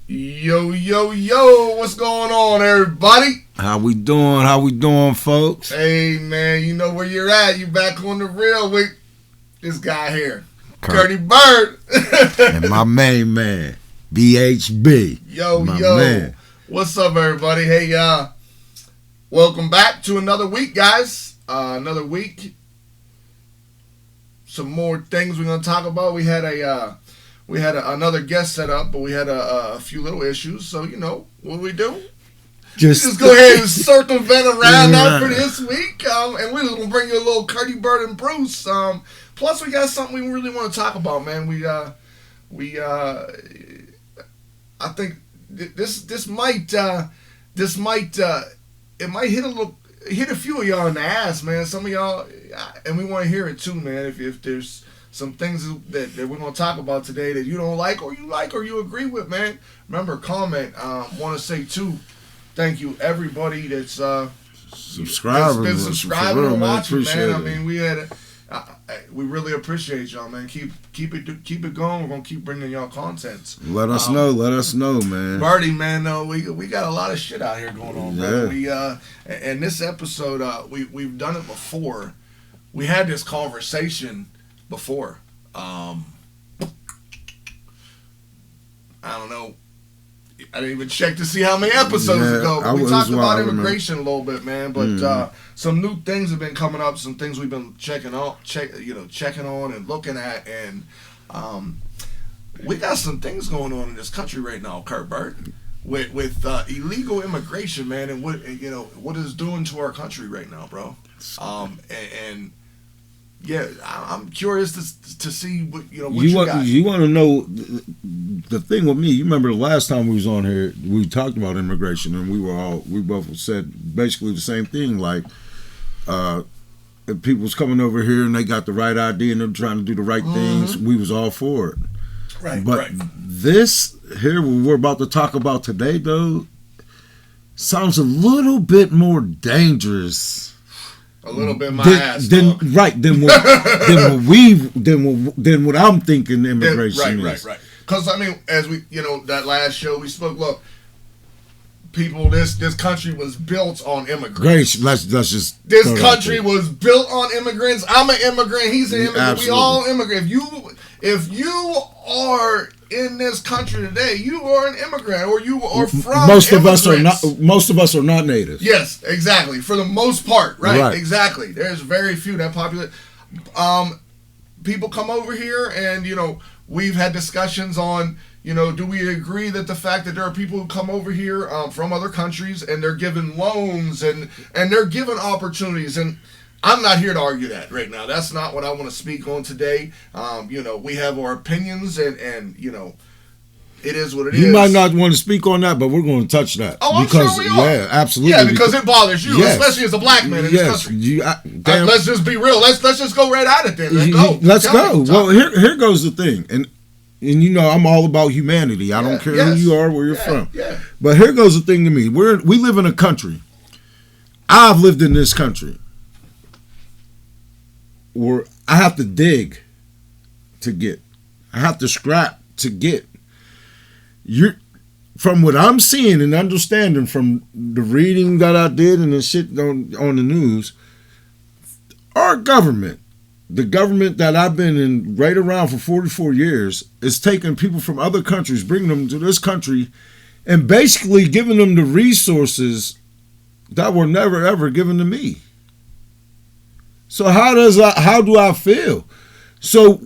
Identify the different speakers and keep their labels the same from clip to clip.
Speaker 1: Yo, yo, yo, what's going on, everybody?
Speaker 2: How we doing? How we doing, folks?
Speaker 1: Hey, man, you know where you're at. You back on the real with this guy here, Curdy Bird.
Speaker 2: And my main man, BHB.
Speaker 1: Yo,
Speaker 2: my
Speaker 1: yo.
Speaker 2: Man.
Speaker 1: What's up, everybody? Hey, welcome back to another week, guys. Another week. Some more things we're going to talk about. We had another guest set up, but we had a few little issues. So, you know, what we do? Just go ahead and circumvent around that for this week. And we're going to bring you a little Curdy Bird and Bruce. Plus, we got something we really want to talk about, man. I think this might hit a few of y'all in the ass, man. Some of y'all, and we want to hear it too, man. If there's some things that we're going to talk about today that you don't like or you agree with, man, remember, comment. Want to say too, thank you everybody that's been subscribing and watching, man. I mean, we really appreciate y'all, man. Keep it going. We're gonna keep bringing y'all content.
Speaker 2: Let us know, man.
Speaker 1: Birdie, man. We got a lot of shit out here going on, man. We and this episode, we've done it before. We had this conversation before. I don't know. I didn't even check to see how many episodes ago. But we talked about immigration a little bit, man. But some new things have been coming up. Some things we've been checking on and looking at, and we got some things going on in this country right now, Kurt Bird, with illegal immigration, man, and what it's doing to our country right now, bro. And yeah, I'm curious to see what you got.
Speaker 2: You want to know the thing with me? You remember the last time we was on here, we talked about immigration, and we both said basically the same thing. Like, if people's coming over here and they got the right idea and they're trying to do the right things, we was all for it.
Speaker 1: Right.
Speaker 2: But this here, what we're about to talk about today, though, sounds a little bit more dangerous.
Speaker 1: A little bit my ass.
Speaker 2: Than what I'm thinking immigration is.
Speaker 1: Right. Because I mean, as we that last show we spoke. Look, people, this country was built on immigrants.
Speaker 2: Great. Let's just.
Speaker 1: This country was built on immigrants. I'm an immigrant. He's an immigrant.
Speaker 2: Absolutely.
Speaker 1: We all immigrant. If you are in this country today, you are an immigrant, or you are from.
Speaker 2: Most of us are not natives.
Speaker 1: Yes, exactly. For the most part, right? Exactly. There's very few that populate. People come over here, and we've had discussions on. Do we agree that the fact that there are people who come over here from other countries and they're given loans and they're given opportunities, and I'm not here to argue that right now. That's not what I want to speak on today. We have our opinions, and it is what it is.
Speaker 2: You might not want to speak on that, but we're going to touch that.
Speaker 1: Oh, I'm sure we are.
Speaker 2: Yeah, absolutely.
Speaker 1: Yeah, because it bothers you, especially as a black man in this country. Let's just be real. Let's just go right at it then.
Speaker 2: Let's go. Well, here goes the thing, and I'm all about humanity. I don't care who you are, where you're from.
Speaker 1: Yeah.
Speaker 2: But here goes the thing to me. We live in a country. I've lived in this country where I have to dig to get. I have to scrap to get. From what I'm seeing and understanding from the reading that I did and the shit on the news, our government, the government that I've been in right around for 44 years, is taking people from other countries, bringing them to this country, and basically giving them the resources that were never ever given to me. So how do I feel? So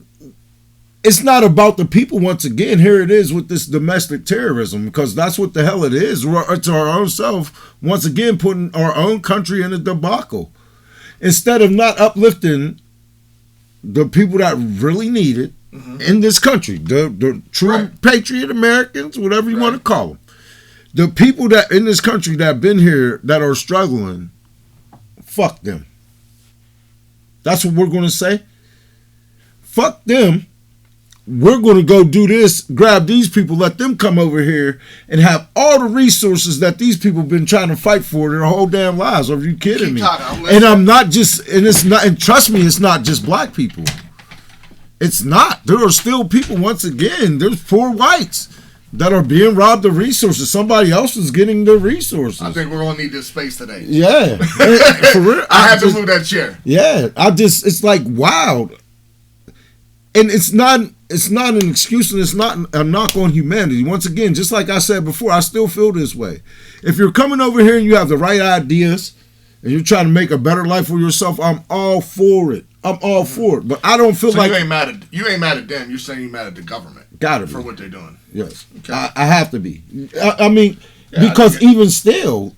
Speaker 2: it's not about the people. Once again, here it is with this domestic terrorism, because that's what the hell it is. It's our own self, once again, putting our own country in a debacle. Instead of not uplifting the people that really need it in this country, the true patriot Americans, whatever you want to call them, the people that in this country that have been here that are struggling, fuck them. That's what we're going to say. Fuck them. We're going to go do this, grab these people, let them come over here and have all the resources that these people have been trying to fight for their whole damn lives. Are you kidding me? And I'm not just, and it's not, and trust me, it's not just black people. It's not. There are still people, once again, there's poor whites that are being robbed of resources. Somebody else is getting the resources.
Speaker 1: I think we're gonna need this space today.
Speaker 2: Yeah, for real.
Speaker 1: I had to move that chair.
Speaker 2: Yeah, it's like wow, and it's not an excuse, and it's not a knock on humanity. Once again, just like I said before, I still feel this way. If you're coming over here and you have the right ideas and you're trying to make a better life for yourself, I'm all for it. I'm all for it, but I don't feel like
Speaker 1: you ain't mad at them. You're saying you're mad at the government.
Speaker 2: Gotta be
Speaker 1: for what they're doing.
Speaker 2: Yes, okay. I have to be. I mean, because even still,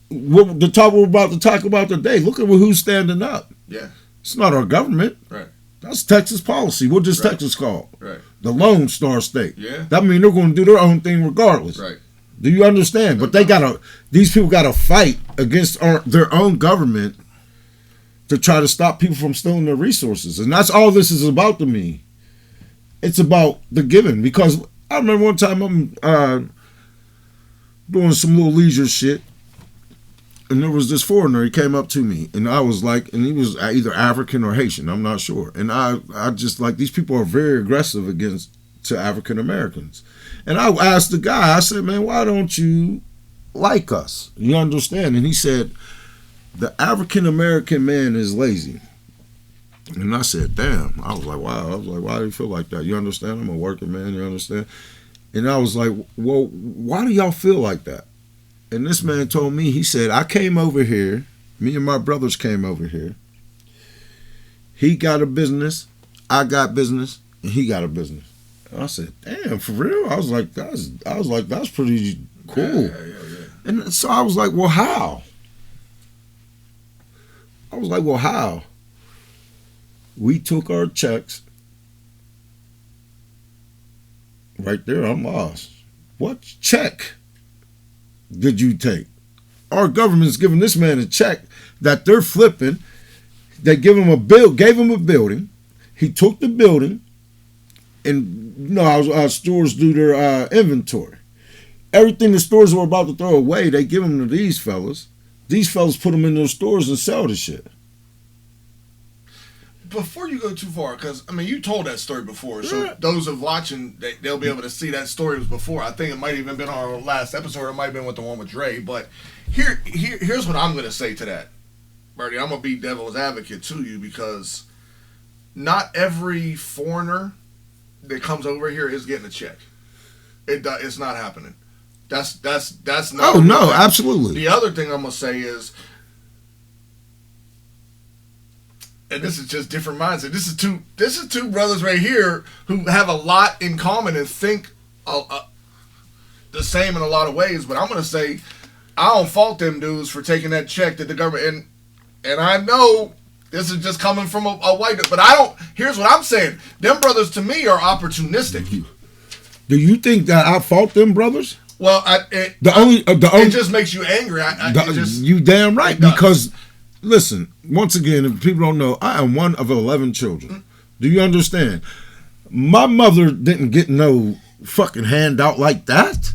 Speaker 2: the talk we're about to talk about today. Look at who's standing up.
Speaker 1: Yeah,
Speaker 2: it's not our government.
Speaker 1: Right.
Speaker 2: That's Texas policy. What does Texas call?
Speaker 1: Right.
Speaker 2: The Lone Star State.
Speaker 1: Yeah.
Speaker 2: That means they're going to do their own thing regardless.
Speaker 1: Right.
Speaker 2: Do you understand? But these people gotta fight against their own government to try to stop people from stealing their resources. And that's all this is about to me. It's about the giving. Because I remember one time I'm doing some little leisure shit, and there was this foreigner. He came up to me, and I was like, and he was either African or Haitian, I'm not sure. And I just like, these people are very aggressive to African Americans. And I asked the guy, I said, man, why don't you like us? You understand? And he said, the African American man is lazy. And I said, damn. I was like, wow. I was like, why do you feel like that? You understand? I'm a working man, you understand? And I was like, well, why do y'all feel like that? And this man told me, he said, I came over here, me and my brothers came over here. He got a business, I got business, and he got a business. And I said, damn, for real? I was like, that's pretty cool. Yeah. And so I was like, well, how? How? We took our checks. Right there, I'm lost. What check did you take? Our government's giving this man a check that they're flipping. They gave him a building. He took the building, and our stores do their inventory. Everything the stores were about to throw away, they give them to these fellas. These fellas put them in their stores and sell the shit.
Speaker 1: Before you go too far, because, I mean, you told that story before, so those of watching, they'll be able to see that story was before. I think it might have even been on our last episode, or it might have been with the one with Dre, but here's what I'm going to say to that. Bertie, I'm going to be devil's advocate to you, because not every foreigner that comes over here is getting a check. It's not happening. That's not.
Speaker 2: Oh, no, absolutely.
Speaker 1: The other thing I'm going to say is, and this is just different mindset. This is two brothers right here who have a lot in common and think the same in a lot of ways. But I'm gonna say I don't fault them dudes for taking that check that the government and I know this is just coming from a white dude, but I don't. Here's what I'm saying: them brothers to me are opportunistic.
Speaker 2: Do you think that I fault them brothers?
Speaker 1: Well, it just makes you angry.
Speaker 2: You damn right, because. Listen, once again, if people don't know, I am one of 11 children. Do you understand? My mother didn't get no fucking handout like that.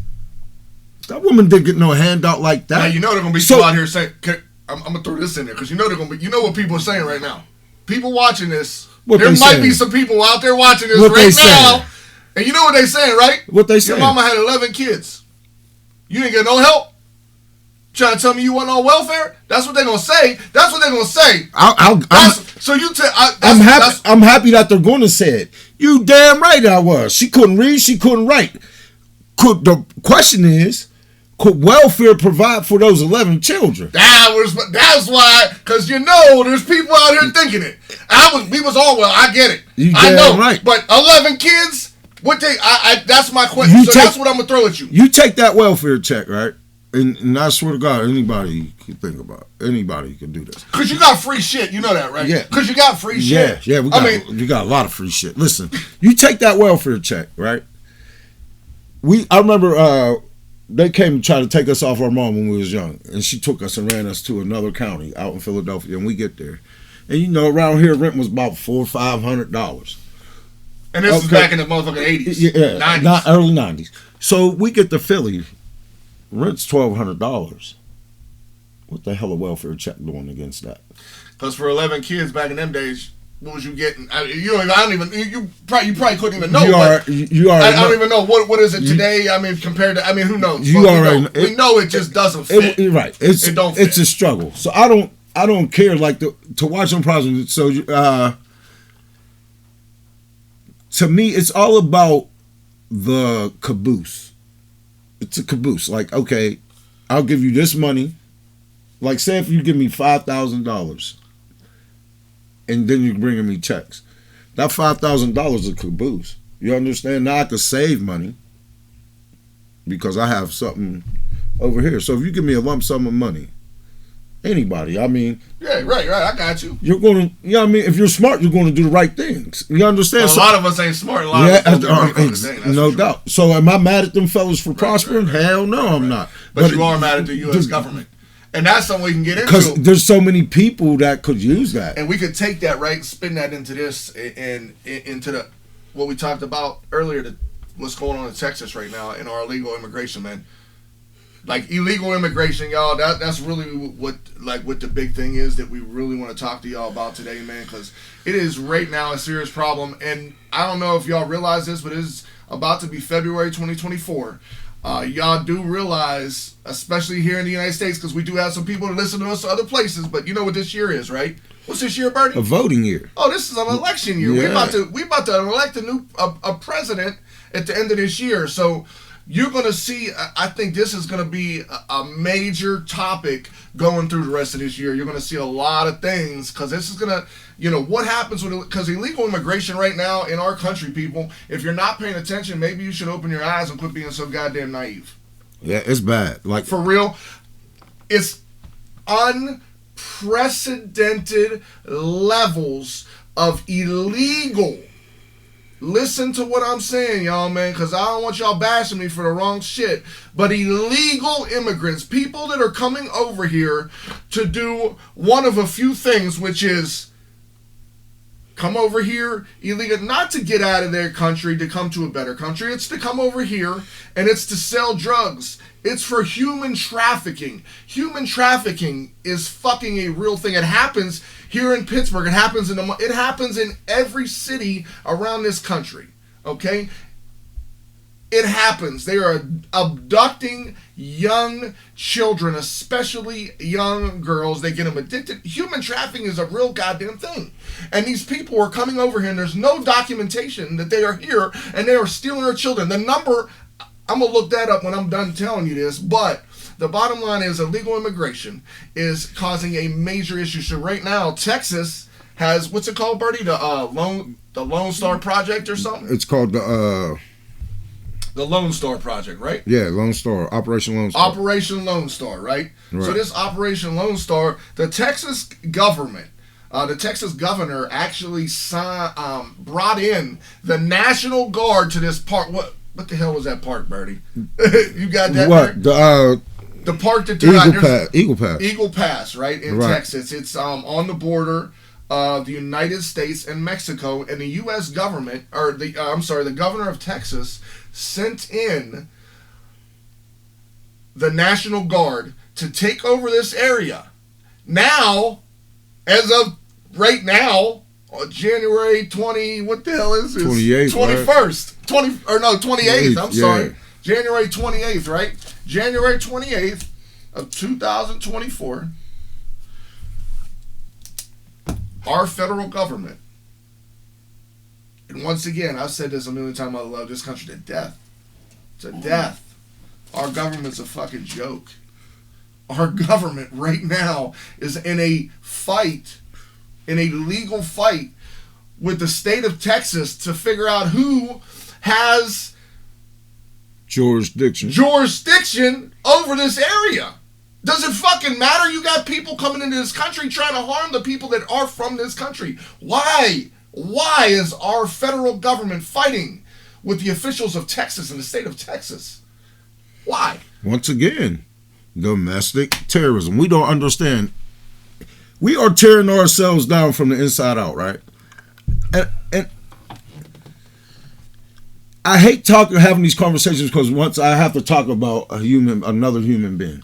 Speaker 2: That woman didn't get no handout like that.
Speaker 1: Now, you know they're going to be people out here saying, I'm going to throw this in there, because you know they're going to be, you know what people are saying right now. People watching this, there might be some people out there watching this right now, and you know what they're saying, right?
Speaker 2: What they saying?
Speaker 1: Your mama had 11 kids. You didn't get no help? Trying to tell me you want on welfare? That's what they're gonna say. That's what they're gonna say. I'm
Speaker 2: happy that they're gonna say it. You damn right I was. She couldn't read. She couldn't write. The question is, could welfare provide for those 11 children?
Speaker 1: That's why. Because there's people out here thinking it. We was all well. I get it. I know. Right. But 11 kids. That's my question. That's what I'm gonna throw at you.
Speaker 2: You take that welfare check, right? And I swear to God, anybody can think about it. Anybody can do this.
Speaker 1: Because you got free shit. You know that, right?
Speaker 2: Yeah.
Speaker 1: Because you got free shit.
Speaker 2: Yeah. We got a lot of free shit. Listen, you take that welfare check, right? I remember they came to try to take us off our mom when we was young. And she took us and ran us to another county out in Philadelphia. And we get there. And around here, rent was about $400 or $500.
Speaker 1: And this is back in the motherfucking 80s.
Speaker 2: Yeah,
Speaker 1: 90s.
Speaker 2: Early 90s. So we get to Philly. Rent's $1,200. What the hell a welfare check doing against that?
Speaker 1: Because for 11 kids back in them days, What was you getting? You probably couldn't even know.
Speaker 2: You are.
Speaker 1: I don't even know what is it today. I mean, compared to. I mean, who knows?
Speaker 2: You already.
Speaker 1: We know it just doesn't fit.
Speaker 2: Right. It don't fit. It's a struggle. So I don't care like to watch them problems. So to me, it's all about the caboose. It's a caboose. Like, okay, I'll give you this money. Like, say if you give me $5,000, and then you're bringing me checks. That $5,000 is a caboose. You understand? Now I have to save money because I have something over here. So if you give me a lump sum of money, anybody, I mean...
Speaker 1: Yeah, right, I got you.
Speaker 2: You're going to, you know what I mean? If you're smart, you're going to do the right things. You understand?
Speaker 1: Well, a lot of us ain't smart. A lot of us don't do
Speaker 2: no doubt. So am I mad at them fellas for prospering? Right. Hell no, I'm not.
Speaker 1: But you are mad at the U.S. government. And that's something we can get into.
Speaker 2: Because there's so many people that could use that.
Speaker 1: And we could take that, right, and spin that into this and into the what we talked about earlier, what's going on in Texas right now in our illegal immigration, man. Like, illegal immigration, y'all, that's really what the big thing is that we really want to talk to y'all about today, man, because it is right now a serious problem. And I don't know if y'all realize this, but it is about to be February 2024. Y'all do realize, especially here in the United States, because we do have some people that listen to us to other places, but you know what this year is, right? What's this year, Bertie?
Speaker 2: A voting year.
Speaker 1: Oh, this is an election year. Yeah. We about to elect a president at the end of this year. So you're going to see, I think this is going to be a major topic going through the rest of this year. You're going to see a lot of things because this is going to, you know, what happens with, because illegal immigration right now in our country, people, if you're not paying attention, maybe you should open your eyes and quit being so goddamn naive.
Speaker 2: Yeah, it's bad. Like,
Speaker 1: for real, it's unprecedented levels of illegal. Listen to what I'm saying, y'all, man, because I don't want y'all bashing me for the wrong shit. But illegal immigrants, people that are coming over here to do one of a few things, which is come over here illegal, not to get out of their country to come to a better country. It's to come over here and it's to sell drugs. It's for human trafficking. Human trafficking is fucking a real thing. It happens here in Pittsburgh. It happens in every city around this country. Okay? It happens. They are abducting young children, especially young girls. They get them addicted. Human trafficking is a real goddamn thing. And these people are coming over here and there's no documentation that they are here and they are stealing our children. The number, I'm going to look that up when I'm done telling you this, but the bottom line is illegal immigration is causing a major issue. So right now, Texas has, what's it called, Bertie? The Lone Star Project or something?
Speaker 2: It's called
Speaker 1: the Lone Star Project, right?
Speaker 2: Yeah, Lone Star. Operation Lone Star.
Speaker 1: Operation Lone Star, right? So this Operation Lone Star, the Texas government, the Texas governor actually brought in the National Guard to this park. What the hell was that park, Bertie? You got that?
Speaker 2: What?
Speaker 1: The park that Eagle Pass, right? In Texas. It's on the border of the United States and Mexico, and the U.S. government, or the governor of Texas sent in the National Guard to take over this area. Now, as of right now, January 20, what the hell is this?
Speaker 2: 28th,
Speaker 1: 21st. 28th, I'm sorry. January 28th, right? January 28th of 2024, our federal government, and once again, I've said this a million times, I love this country to death. To death. Our government's a fucking joke. Our government right now is in a fight, in a legal fight with the state of Texas to figure out who has
Speaker 2: jurisdiction
Speaker 1: over this area. Does it fucking matter? You got people coming into this country trying to harm the people that are from this country. Why? Why is our federal government fighting with the officials of Texas and the state of Texas? Why?
Speaker 2: Once again, domestic terrorism. We don't understand. We are tearing ourselves down from the inside out, right? And I hate having these conversations because once I have to talk about another human being.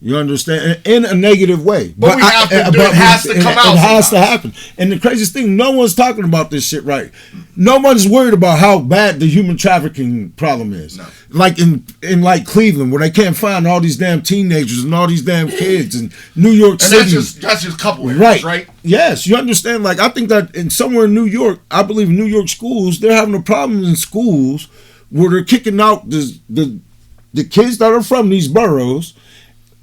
Speaker 2: You understand? In a negative way.
Speaker 1: But we have to do it. It has to come out.
Speaker 2: It has to happen. And the craziest thing, no one's talking about this shit right. No one's worried about how bad the human trafficking problem is. No. Like in like Cleveland, where they can't find all these damn teenagers and all these damn kids, and New York City.
Speaker 1: And that's just a couple areas, right?
Speaker 2: Yes, you understand? Like, I think that in somewhere in New York, I believe in New York schools, they're having a problem in schools where they're kicking out the kids that are from these boroughs,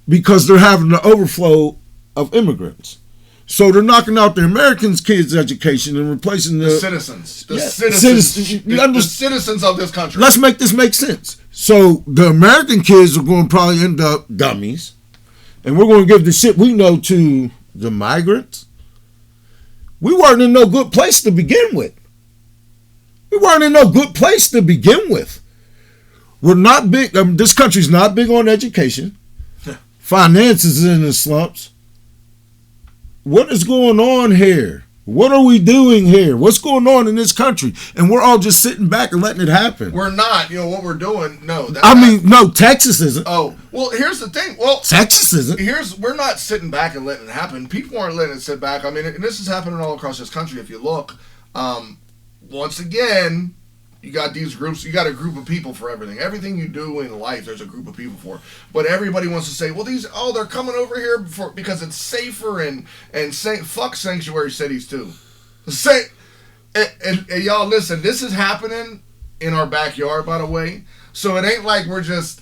Speaker 2: because they're having the overflow of immigrants. So they're knocking out the Americans' kids' education and replacing the
Speaker 1: citizens. The citizens of this country.
Speaker 2: Let's make this make sense. So the American kids are going to probably end up dummies, and we're going to give the shit we know to the migrants. We weren't in no good place to begin with. We're not big. This country's not big on education. Finances in the slumps. What is going on here? What are we doing here? What's going on in this country? And we're all just sitting back and letting it happen.
Speaker 1: We're not. You know what we're doing? No.
Speaker 2: No, Texas isn't.
Speaker 1: Oh, well, here's the thing. Well,
Speaker 2: Texas isn't.
Speaker 1: We're not sitting back and letting it happen. People aren't letting it sit back. I mean, and this is happening all across this country. If you look, once again, you got these groups. You got a group of people for everything. Everything you do in life, there's a group of people for. But everybody wants to say, well, they're coming over here because it's safer and fuck sanctuary cities too. And y'all listen. This is happening in our backyard, by the way. So it ain't like we're just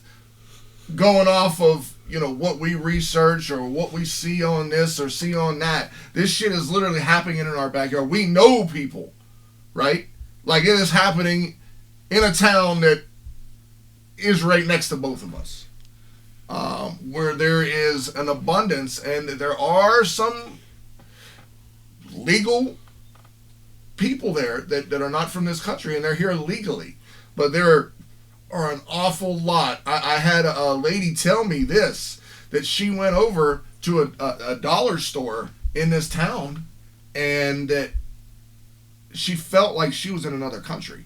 Speaker 1: going off of what we research or what we see on this or see on that. This shit is literally happening in our backyard. We know people, right? Like, it is happening in a town that is right next to both of us, where there is an abundance, and there are some legal people there that are not from this country, and they're here legally. But there are an awful lot. I had a lady tell me this, that she went over to a dollar store in this town, and that she felt like she was in another country,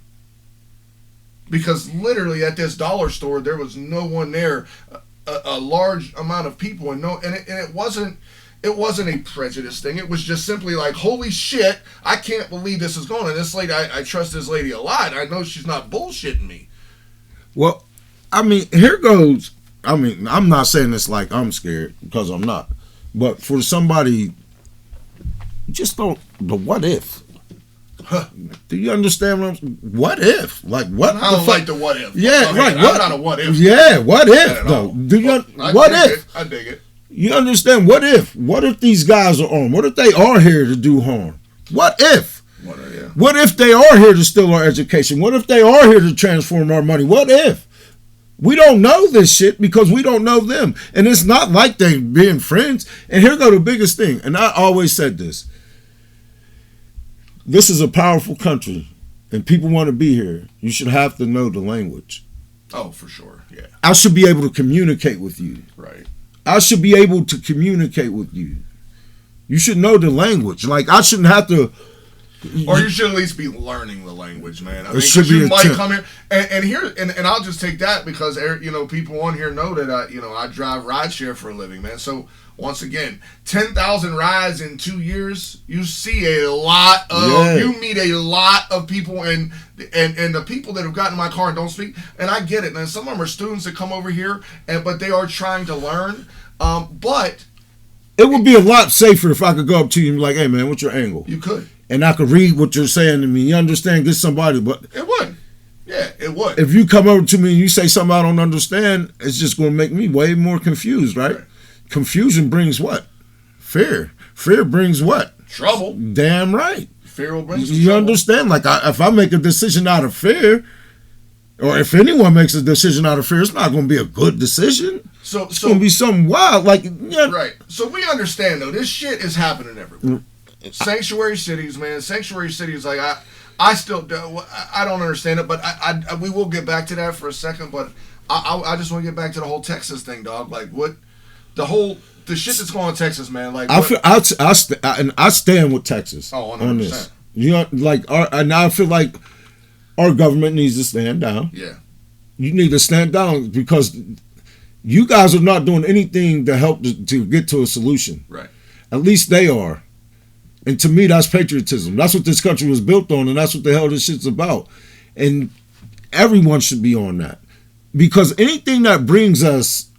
Speaker 1: because literally at this dollar store there was no one there, a large amount of people, and it wasn't a prejudice thing. It was just simply like, holy shit, I can't believe this is going on. This lady, I trust this lady a lot. I know she's not bullshitting me.
Speaker 2: Well, I mean, here goes. I mean, I'm not saying this like I'm scared, because I'm not, but for somebody, just don't. The what if? Huh. Do you understand what if? Like, what?
Speaker 1: I don't like the what if.
Speaker 2: Yeah, right.
Speaker 1: I'm not a what if.
Speaker 2: Yeah, what if though? Do you? What if?
Speaker 1: I dig it.
Speaker 2: You understand? What if? What if these guys are on? What if they are here to do harm? What if? What if they are here to steal our education? What if they are here to transform our money? What if? We don't know this shit because we don't know them, and it's not like they being friends. And here go the biggest thing. And I always said this. This is a powerful country, and people want to be here. You should have to know the language.
Speaker 1: Oh, for sure, yeah.
Speaker 2: I should be able to communicate with you.
Speaker 1: Right.
Speaker 2: I should be able to communicate with you. You should know the language. Like, I shouldn't have to...
Speaker 1: Or you should at least be learning the language, man. I mean, should be you might come here, and I'll just take that because, people on here know that I drive rideshare for a living, man. So... Once again, 10,000 rides in 2 years. You see a lot of, you meet a lot of people, and the people that have gotten in my car and don't speak. And I get it. And some of them are students that come over here, but they are trying to learn. But
Speaker 2: it would be a lot safer if I could go up to you and be like, "Hey, man, what's your angle?"
Speaker 1: You could,
Speaker 2: and I could read what you're saying to me. You understand? Get somebody, but
Speaker 1: it would. Yeah, it would.
Speaker 2: If you come over to me and you say something I don't understand, it's just going to make me way more confused, right? Confusion brings what? Fear. Fear brings what?
Speaker 1: Trouble.
Speaker 2: Damn right.
Speaker 1: Fear will bring
Speaker 2: you trouble. Understand? Like, if I make a decision out of fear, or if anyone makes a decision out of fear, it's not going to be a good decision. It's going to be something wild. Like, yeah.
Speaker 1: Right. So we understand, though, this shit is happening everywhere. Sanctuary cities, man. Sanctuary cities, like, I still I don't understand it, but we will get back to that for a second. But I just want to get back to the whole Texas thing, dog. Like, what? The shit that's going on in Texas, man. Like,
Speaker 2: I stand with Texas.
Speaker 1: Oh, 100%.
Speaker 2: On this. And I feel like our government needs to stand down.
Speaker 1: Yeah.
Speaker 2: You need to stand down because You guys are not doing anything to help to get to a solution.
Speaker 1: Right.
Speaker 2: At least they are. And to me, that's patriotism. That's what this country was built on, and that's what the hell this shit's about. And everyone should be on that. Because anything that brings us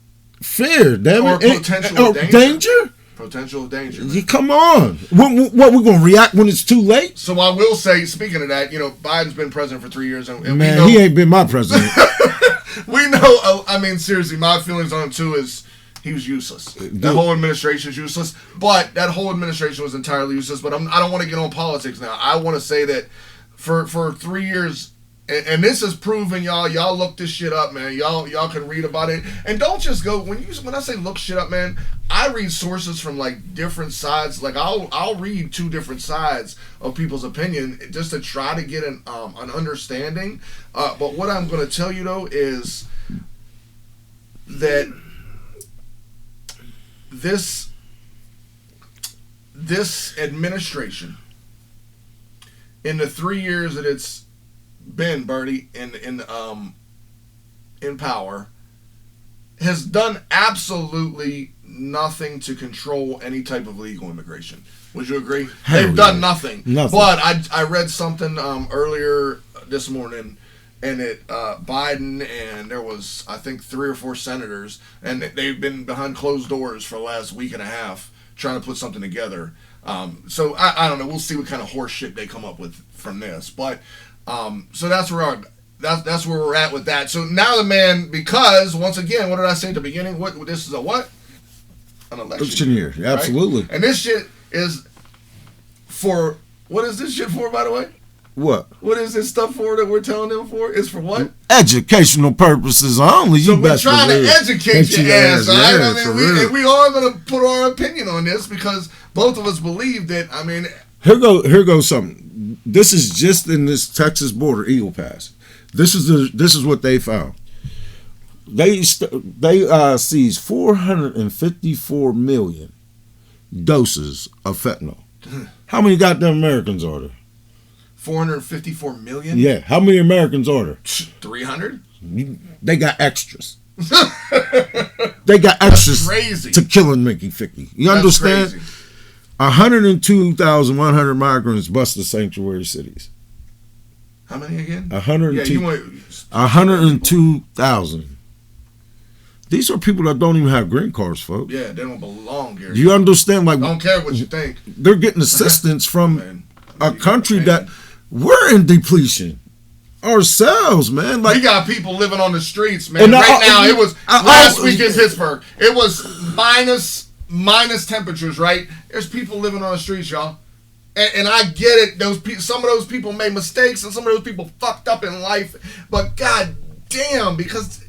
Speaker 2: fear, damn
Speaker 1: or
Speaker 2: it.
Speaker 1: Potential danger? Potential danger.
Speaker 2: Man. Come on. What we're going to react when it's too late?
Speaker 1: So I will say, speaking of that, Biden's been president for 3 years. And
Speaker 2: man,
Speaker 1: we know,
Speaker 2: he ain't been my president.
Speaker 1: We know, seriously, my feelings on him too is he was useless. That whole administration is useless. But that whole administration was entirely useless. But I don't want to get on politics now. I want to say that for 3 years, and this is proven, y'all look this shit up, man. Y'all can read about it. And don't just go, when I say look shit up, man, I read sources from like different sides. Like I'll read 2 different sides of people's opinion just to try to get an understanding. But what I'm going to tell you though is that this administration, in the 3 years that it's been, Bertie, in power, has done absolutely nothing to control any type of legal immigration. Would you agree? They've done nothing. But I read something earlier this morning, and Biden and there was, I think, 3 or 4 senators, and they've been behind closed doors for the last week and a half trying to put something together. So I don't know. We'll see what kind of horse shit they come up with from this. But so that's where that's where we're at with that. So now the man, because once again, what did I say at the beginning? What this is a what? An election
Speaker 2: year. Right? Absolutely.
Speaker 1: And this shit is for, what is this shit for, by the way?
Speaker 2: What?
Speaker 1: What is this stuff for that we're telling them for? It's for what?
Speaker 2: Educational purposes only.
Speaker 1: So we're trying to educate your ass, right? Yeah, we are going to put our opinion on this because both of us believe that,
Speaker 2: Here goes something. This is just in this Texas border, Eagle Pass. This is what they found. They seized 454 million doses of fentanyl. How many goddamn Americans are there?
Speaker 1: 454 million?
Speaker 2: Yeah. How many Americans are there?
Speaker 1: 300?
Speaker 2: They got extras. They got extras to killing Mickey Ficky. You understand? Crazy. 102,100 migrants busted sanctuary cities.
Speaker 1: How many again?
Speaker 2: 102,000. These are people that don't even have green cards, folks.
Speaker 1: Yeah, they don't belong here.
Speaker 2: Do you understand? Like,
Speaker 1: I don't care what you think.
Speaker 2: They're getting assistance from a country that we're in depletion ourselves, man. Like,
Speaker 1: we got people living on the streets, man. It was last week in Pittsburgh. It was minus temperatures, right? There's people living on the streets, y'all. And I get it. Some of those people made mistakes, and some of those people fucked up in life. But god damn, because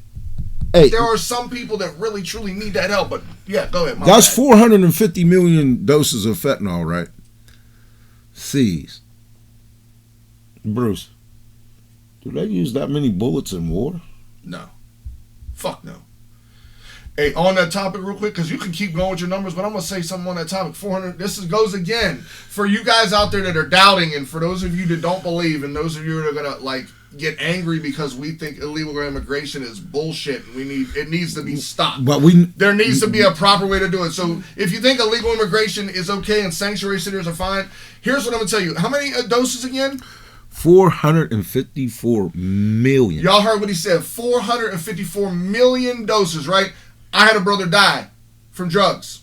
Speaker 1: there are some people that really truly need that help. But yeah, go ahead.
Speaker 2: That's 450 million doses of fentanyl, right? Seized. Bruce, do they use that many bullets in war?
Speaker 1: No. Fuck no. Hey, on that topic real quick, because you can keep going with your numbers, but I'm going to say something on that topic. 400, goes again. For you guys out there that are doubting, and for those of you that don't believe, and those of you that are going to, get angry because we think illegal immigration is bullshit, and it needs to be stopped.
Speaker 2: But
Speaker 1: there needs to be a proper way to do it. So if you think illegal immigration is okay and sanctuary cities are fine, here's what I'm going to tell you. How many doses again?
Speaker 2: 454 million.
Speaker 1: Y'all heard what he said. 454 million doses, right? I had a brother die from drugs.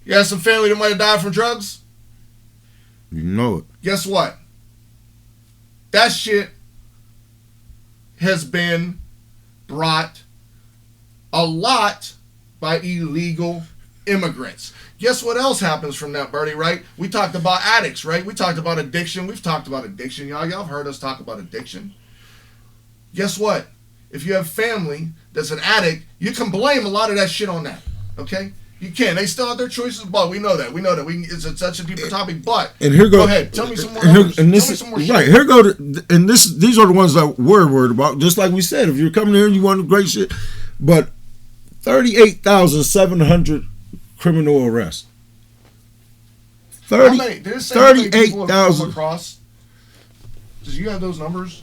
Speaker 1: You had some family that might have died from drugs?
Speaker 2: You know it.
Speaker 1: Guess what? That shit has been brought a lot by illegal immigrants. Guess what else happens from that, Bertie, right? We talked about addicts, right? We talked about addiction. We've talked about addiction, y'all. Y'all have heard us talk about addiction. Guess what? If you have family that's an addict, you can blame a lot of that shit on that, okay? You can. They still have their choices, but we know that. It's such a deeper topic, but
Speaker 2: and here
Speaker 1: go ahead. Tell me some more numbers. Tell me some more shit.
Speaker 2: Right, here go these are the ones that we're worried about. Just like we said, if you're coming here and you want great shit, but 38,700 criminal arrests. 38,000
Speaker 1: across. Do you have those numbers?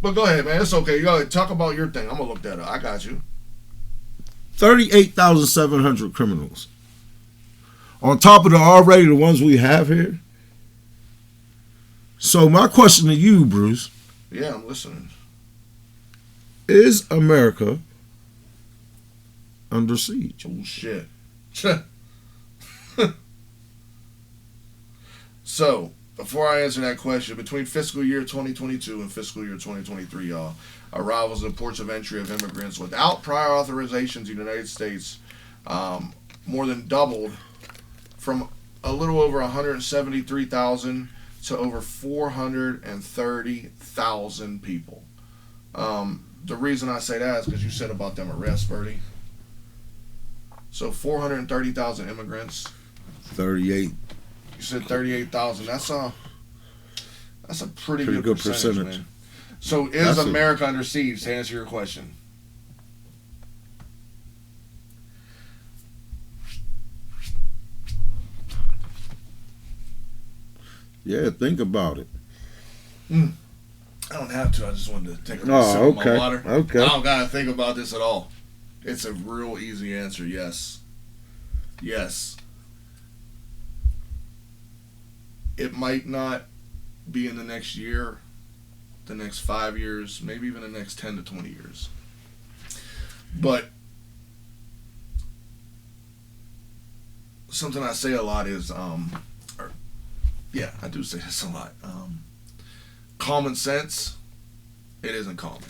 Speaker 1: But go ahead, man. It's okay. You gotta talk about your thing. I'm gonna look that up. I got you.
Speaker 2: 38,700 criminals. On top of the ones we have here. So my question to you, Bruce.
Speaker 1: Yeah, I'm listening.
Speaker 2: Is America under siege?
Speaker 1: Oh, shit. So, before I answer that question, between fiscal year 2022 and fiscal year 2023, y'all, arrivals at ports of entry of immigrants without prior authorizations in the United States more than doubled from a little over 173,000 to over 430,000 people. The reason I say that is because you said about them arrests, Bertie. So 430,000 immigrants.
Speaker 2: 38.
Speaker 1: You said 38,000. That's a pretty good percentage. Man. So is America under siege, to answer your question?
Speaker 2: Yeah, think about it.
Speaker 1: I don't have to. I just wanted to take a sip of my water.
Speaker 2: Okay.
Speaker 1: I don't got to think about this at all. It's a real easy answer. Yes. Yes. It might not be in the next year, the next 5 years, maybe even the next 10 to 20 years. But something I say a lot is, I do say this a lot. Common sense, it isn't common.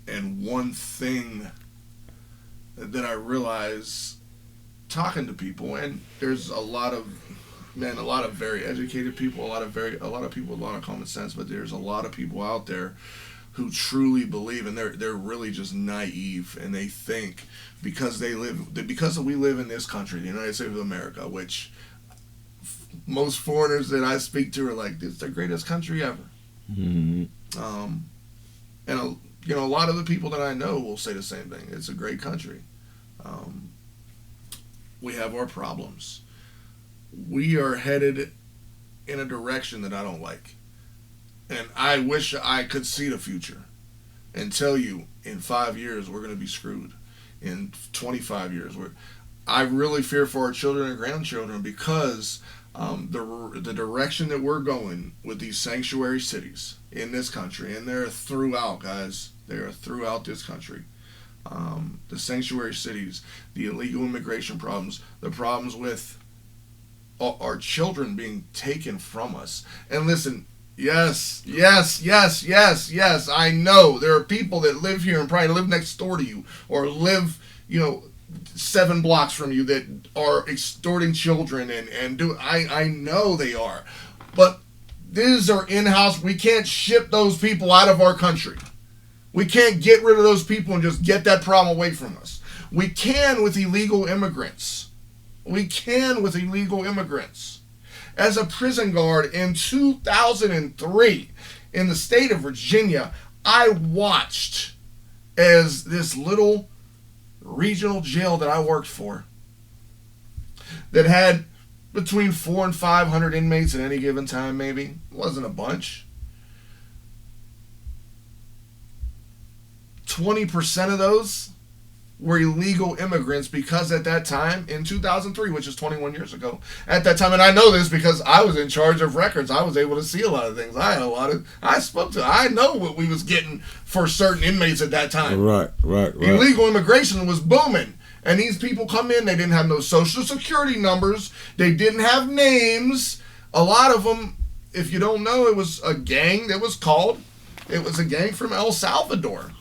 Speaker 1: And one thing that I realize talking to people, and there's a lot of very educated people, a lot of people with a lot of common sense, but there's a lot of people out there who truly believe, and they're really just naive, and they think because we live in this country, the United States of America, which most foreigners that I speak to are like, it's the greatest country ever.
Speaker 2: Mm-hmm.
Speaker 1: And a lot of the people that I know will say the same thing. It's a great country. We have our problems. We are headed in a direction that I don't like. And I wish I could see the future and tell you in 5 years we're going to be screwed. In 25 years. I really fear for our children and grandchildren because the direction that we're going with these sanctuary cities in this country, and they're throughout, guys. They're throughout this country. The sanctuary cities, the illegal immigration problems, the problems with our children being taken from us. And listen, yes, I know there are people that live here and probably live next door to you or live, 7 blocks from you that are extorting children and do. I know they are. But these are in-house. We can't ship those people out of our country. We can't get rid of those people and just get that problem away from us. We can with illegal immigrants. As a prison guard in 2003 in the state of Virginia, I watched as this little regional jail that I worked for that had between 400 and 500 inmates at any given time, maybe. It wasn't a bunch. 20% of those were illegal immigrants because at that time, in 2003, which is 21 years ago, at that time, and I know this because I was in charge of records, I was able to see a lot of things. I know what we was getting for certain inmates at that time.
Speaker 2: Right.
Speaker 1: Illegal immigration was booming. And these people come in, they didn't have no social security numbers, they didn't have names. A lot of them, if you don't know, it was a gang that was called, it was a gang from El Salvador.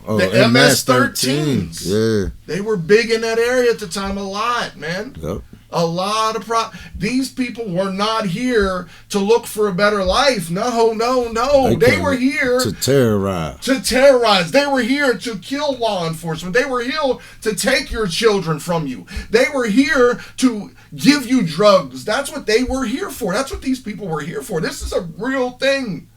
Speaker 2: Oh,
Speaker 1: the MS-13s.
Speaker 2: Yeah.
Speaker 1: They were big in that area at the time, a lot, man.
Speaker 2: Yep.
Speaker 1: A lot of These people were not here to look for a better life. No. They were here
Speaker 2: to terrorize.
Speaker 1: They were here to kill law enforcement. They were here to take your children from you. They were here to give you drugs. That's what they were here for. That's what these people were here for. This is a real thing.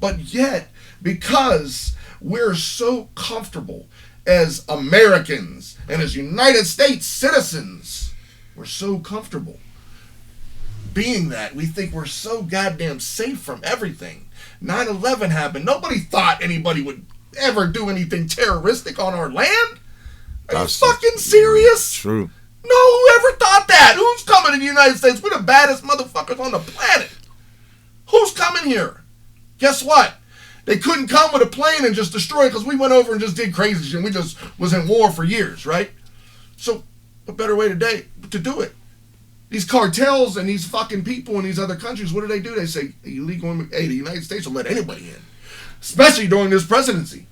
Speaker 1: But yet, because we're so comfortable as Americans and as United States citizens, we're so comfortable being that. We think we're so goddamn safe from everything. 9/11 happened. Nobody thought anybody would ever do anything terroristic on our land. Are you fucking serious?
Speaker 2: True.
Speaker 1: No, whoever thought that? Who's coming to the United States? We're the baddest motherfuckers on the planet. Who's coming here? Guess what? They couldn't come with a plane and just destroy it because we went over and just did crazy shit. We just was in war for years, right? So, what better way to do it? These cartels and these fucking people in these other countries, what do? They say, illegal, hey, the United States will let anybody in. Especially during this presidency.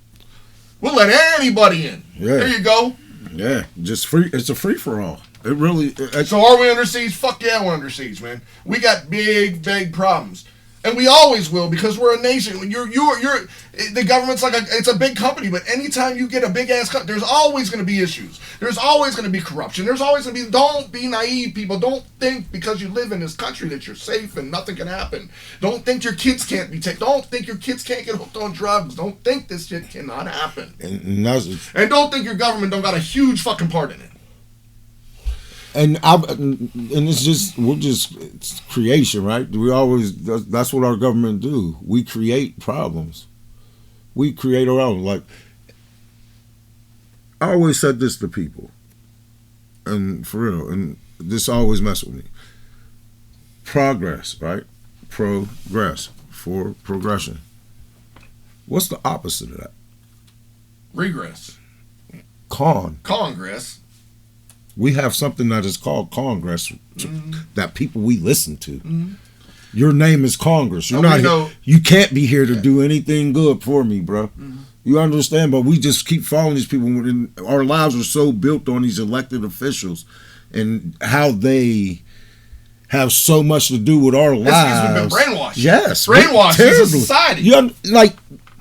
Speaker 1: We'll let anybody in. Yeah. There you go.
Speaker 2: Yeah, just free. It's a free-for-all. It really...
Speaker 1: So are we under siege? Fuck yeah, we're under siege, man. We got big problems. And we always will because we're a nation. You're the government's like it's a big company, but anytime you get a big ass company, there's always going to be issues. There's always going to be corruption. There's always going to be. Don't be naive, people. Don't think because you live in this country that you're safe and nothing can happen. Don't think your kids can't be taken. Don't think your kids can't get hooked on drugs. Don't think this shit cannot happen. And don't think your government don't got a huge fucking part in it.
Speaker 2: And it's creation, right? That's what our government do. We create problems. We create our own. Like, I always said this to people, and for real, and this always mess with me. Progress, right? Progress for progression. What's the opposite of that?
Speaker 1: Regress.
Speaker 2: Congress. We have something that is called Congress that people we listen to. Mm-hmm. Your name is Congress. You're not here. You can't be here to do anything good for me, bro. Mm-hmm. You understand? But we just keep following these people. Our lives are so built on these elected officials and how they have so much to do with our lives.
Speaker 1: It's because we've been brainwashed.
Speaker 2: Yes.
Speaker 1: Brainwashed as a society.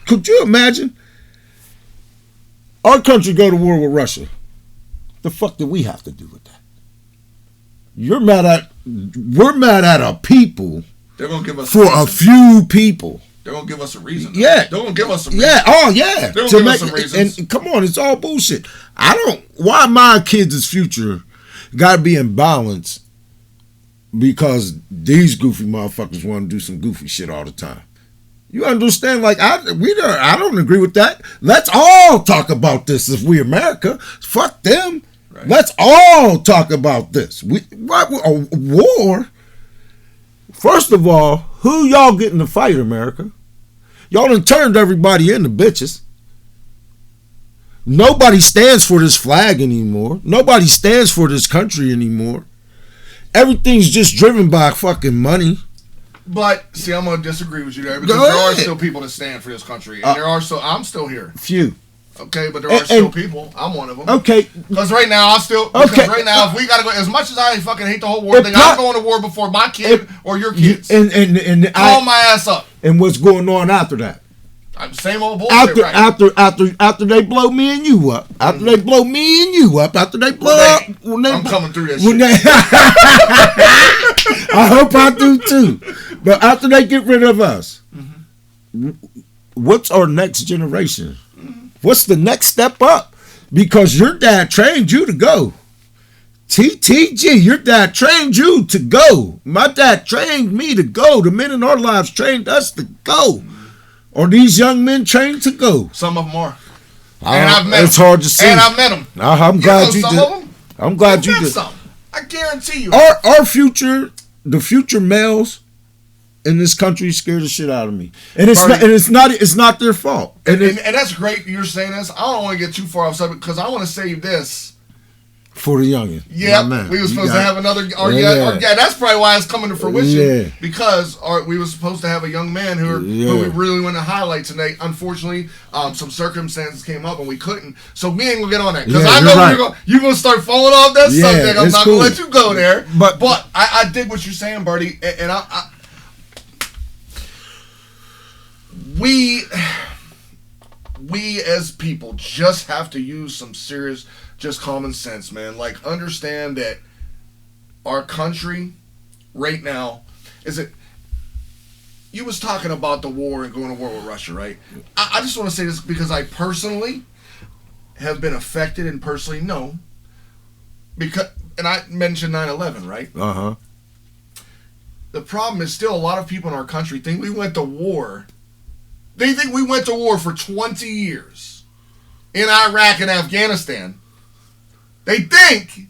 Speaker 2: Could you imagine our country go to war with Russia? The fuck did we have to do with that? We're mad at a people.
Speaker 1: They're gonna give us
Speaker 2: for a few people.
Speaker 1: They're gonna give us a reason.
Speaker 2: Yeah,
Speaker 1: they're gonna give us a reason.
Speaker 2: Yeah, oh yeah.
Speaker 1: They're gonna give us some reasons.
Speaker 2: And come on, it's all bullshit. Why my kids' future got to be in balance because these goofy motherfuckers want to do some goofy shit all the time. You understand? Like I don't agree with that. Let's all talk about this. If we America, fuck them. Right. Let's all talk about this. A war? First of all, who y'all getting to fight, America? Y'all done turned everybody into bitches. Nobody stands for this flag anymore. Nobody stands for this country anymore. Everything's just driven by fucking money.
Speaker 1: But, see, I'm going to disagree with you there because there are still people that stand for this country. And I'm still here.
Speaker 2: Few.
Speaker 1: Okay, but there are still people. I'm one of them.
Speaker 2: Okay.
Speaker 1: Because right now, if we got to go, as much as I fucking hate the whole war thing, I'm going to war before my kid or your kids. And call my ass up.
Speaker 2: And what's going on after that?
Speaker 1: Same old bullshit,
Speaker 2: after they blow me and you up. After they blow me and you up. After they blow up.
Speaker 1: I'm coming through that shit.
Speaker 2: I hope I do too. But after they get rid of us, what's our next generation? What's the next step up? Because your dad trained you to go. TTG, your dad trained you to go. My dad trained me to go. The men in our lives trained us to go. Are these young men trained to go?
Speaker 1: Some of them are. And I've met them.
Speaker 2: It's hard to see.
Speaker 1: And I've met them.
Speaker 2: I'm glad you did. I'm glad you did.
Speaker 1: Some. I guarantee you.
Speaker 2: Our future, the future males in this country scared the shit out of me. And it's not their fault.
Speaker 1: And that's great you're saying this. I don't want to get too far off subject because I want to save this.
Speaker 2: For the youngin'.
Speaker 1: Yeah, we were supposed to have another. That's probably why it's coming to fruition. Yeah. Because we were supposed to have a young man who we really want to highlight tonight. Unfortunately, some circumstances came up and we couldn't. So me ain't gonna get on that because I know you're gonna start falling off that subject. I'm not gonna let you go there. But I dig what you're saying, Birdie, and we as people just have to use some serious. Just common sense, man. Like, understand that our country right now you was talking about the war and going to war with Russia, right? I just want to say this because I personally have been affected and personally know and I mentioned 9/11, right?
Speaker 2: Uh-huh.
Speaker 1: The problem is still a lot of people in our country think we went to war They think we went to war for 20 years in Iraq and Afghanistan. They think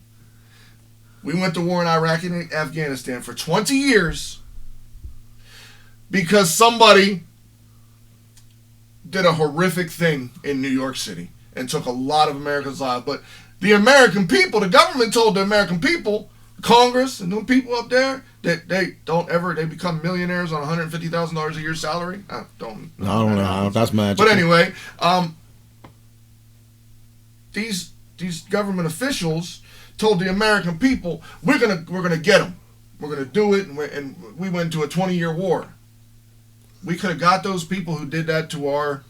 Speaker 1: we went to war in Iraq and Afghanistan for 20 years because somebody did a horrific thing in New York City and took a lot of Americans' lives. But the American people, the government told the American people, Congress and them people up there, that they become millionaires on $150,000 a year salary. I don't know.
Speaker 2: That's magic.
Speaker 1: But anyway, these government officials told the American people, we're gonna get them. We're gonna do it, and we went to a 20-year war. We could have got those people who did that to our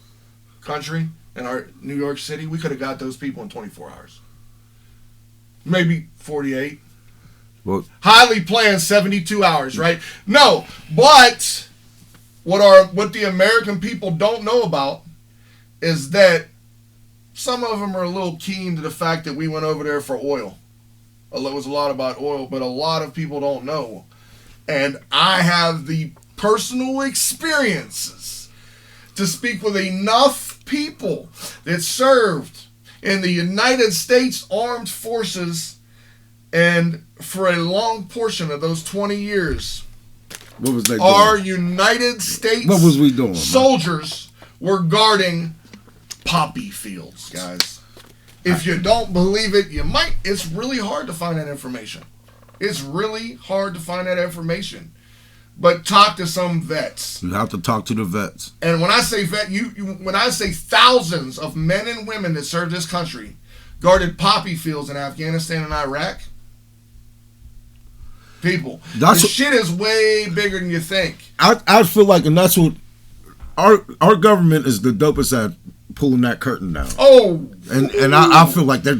Speaker 1: country and our New York City. We could have got those people in 24 hours, maybe 48.
Speaker 2: Well,
Speaker 1: highly planned 72 hours, right? No, but what the American people don't know about is that some of them are a little keen to the fact that we went over there for oil. It was a lot about oil, but a lot of people don't know. And I have the personal experiences to speak with enough people that served in the United States Armed Forces, and for a long portion of those 20 years,
Speaker 2: what was they doing?
Speaker 1: Our United States
Speaker 2: what was we doing,
Speaker 1: soldiers were guarding poppy fields, guys. If you don't believe it, it's really hard to find that information. It's really hard to find that information. But talk to some vets.
Speaker 2: You have to talk to the vets.
Speaker 1: And when I say vet, when I say thousands of men and women that served this country guarded poppy fields in Afghanistan and Iraq, people, this shit is way bigger than you think.
Speaker 2: I feel like, and that's what our government is the dopest at pulling that curtain down.
Speaker 1: Oh,
Speaker 2: and I feel like they're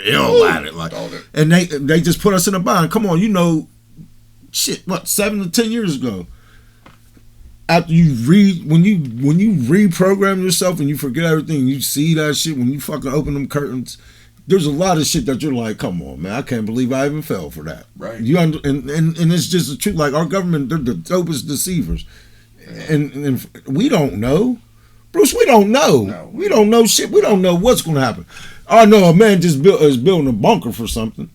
Speaker 2: ill at it, like, and they just put us in a bind. Come on, shit, what, 7 to 10 years ago, after when you reprogram yourself and you forget everything, you see that shit when you fucking open them curtains. There's a lot of shit that you're like, come on, man, I can't believe I even fell for that.
Speaker 1: Right.
Speaker 2: And it's just the truth. Like, our government, they're the dopest deceivers, and we don't know, Bruce. We don't know. No. We don't know shit. We don't know what's going to happen. I know a man is building a bunker for something,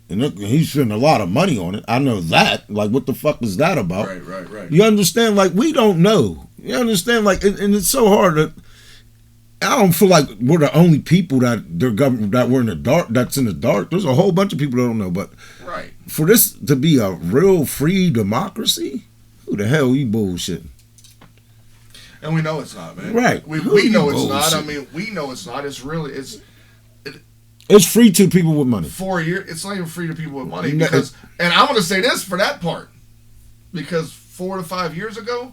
Speaker 2: and he's spending a lot of money on it. I know that. Like, what the fuck is that about?
Speaker 1: Right.
Speaker 2: You understand? Like, we don't know. You understand? Like, and it's so hard that I don't feel like we're the only people that we're in the dark. That's in the dark. There's a whole bunch of people that don't know. But
Speaker 1: right,
Speaker 2: for this to be a real free democracy, who the hell you bullshitting?
Speaker 1: And we know it's not, man.
Speaker 2: Right.
Speaker 1: We know it's not. I mean, we know it's not. It's
Speaker 2: free to people with money.
Speaker 1: 4 years. It's not even free to people with money because. And I'm going to say this for that part, because 4 years ago,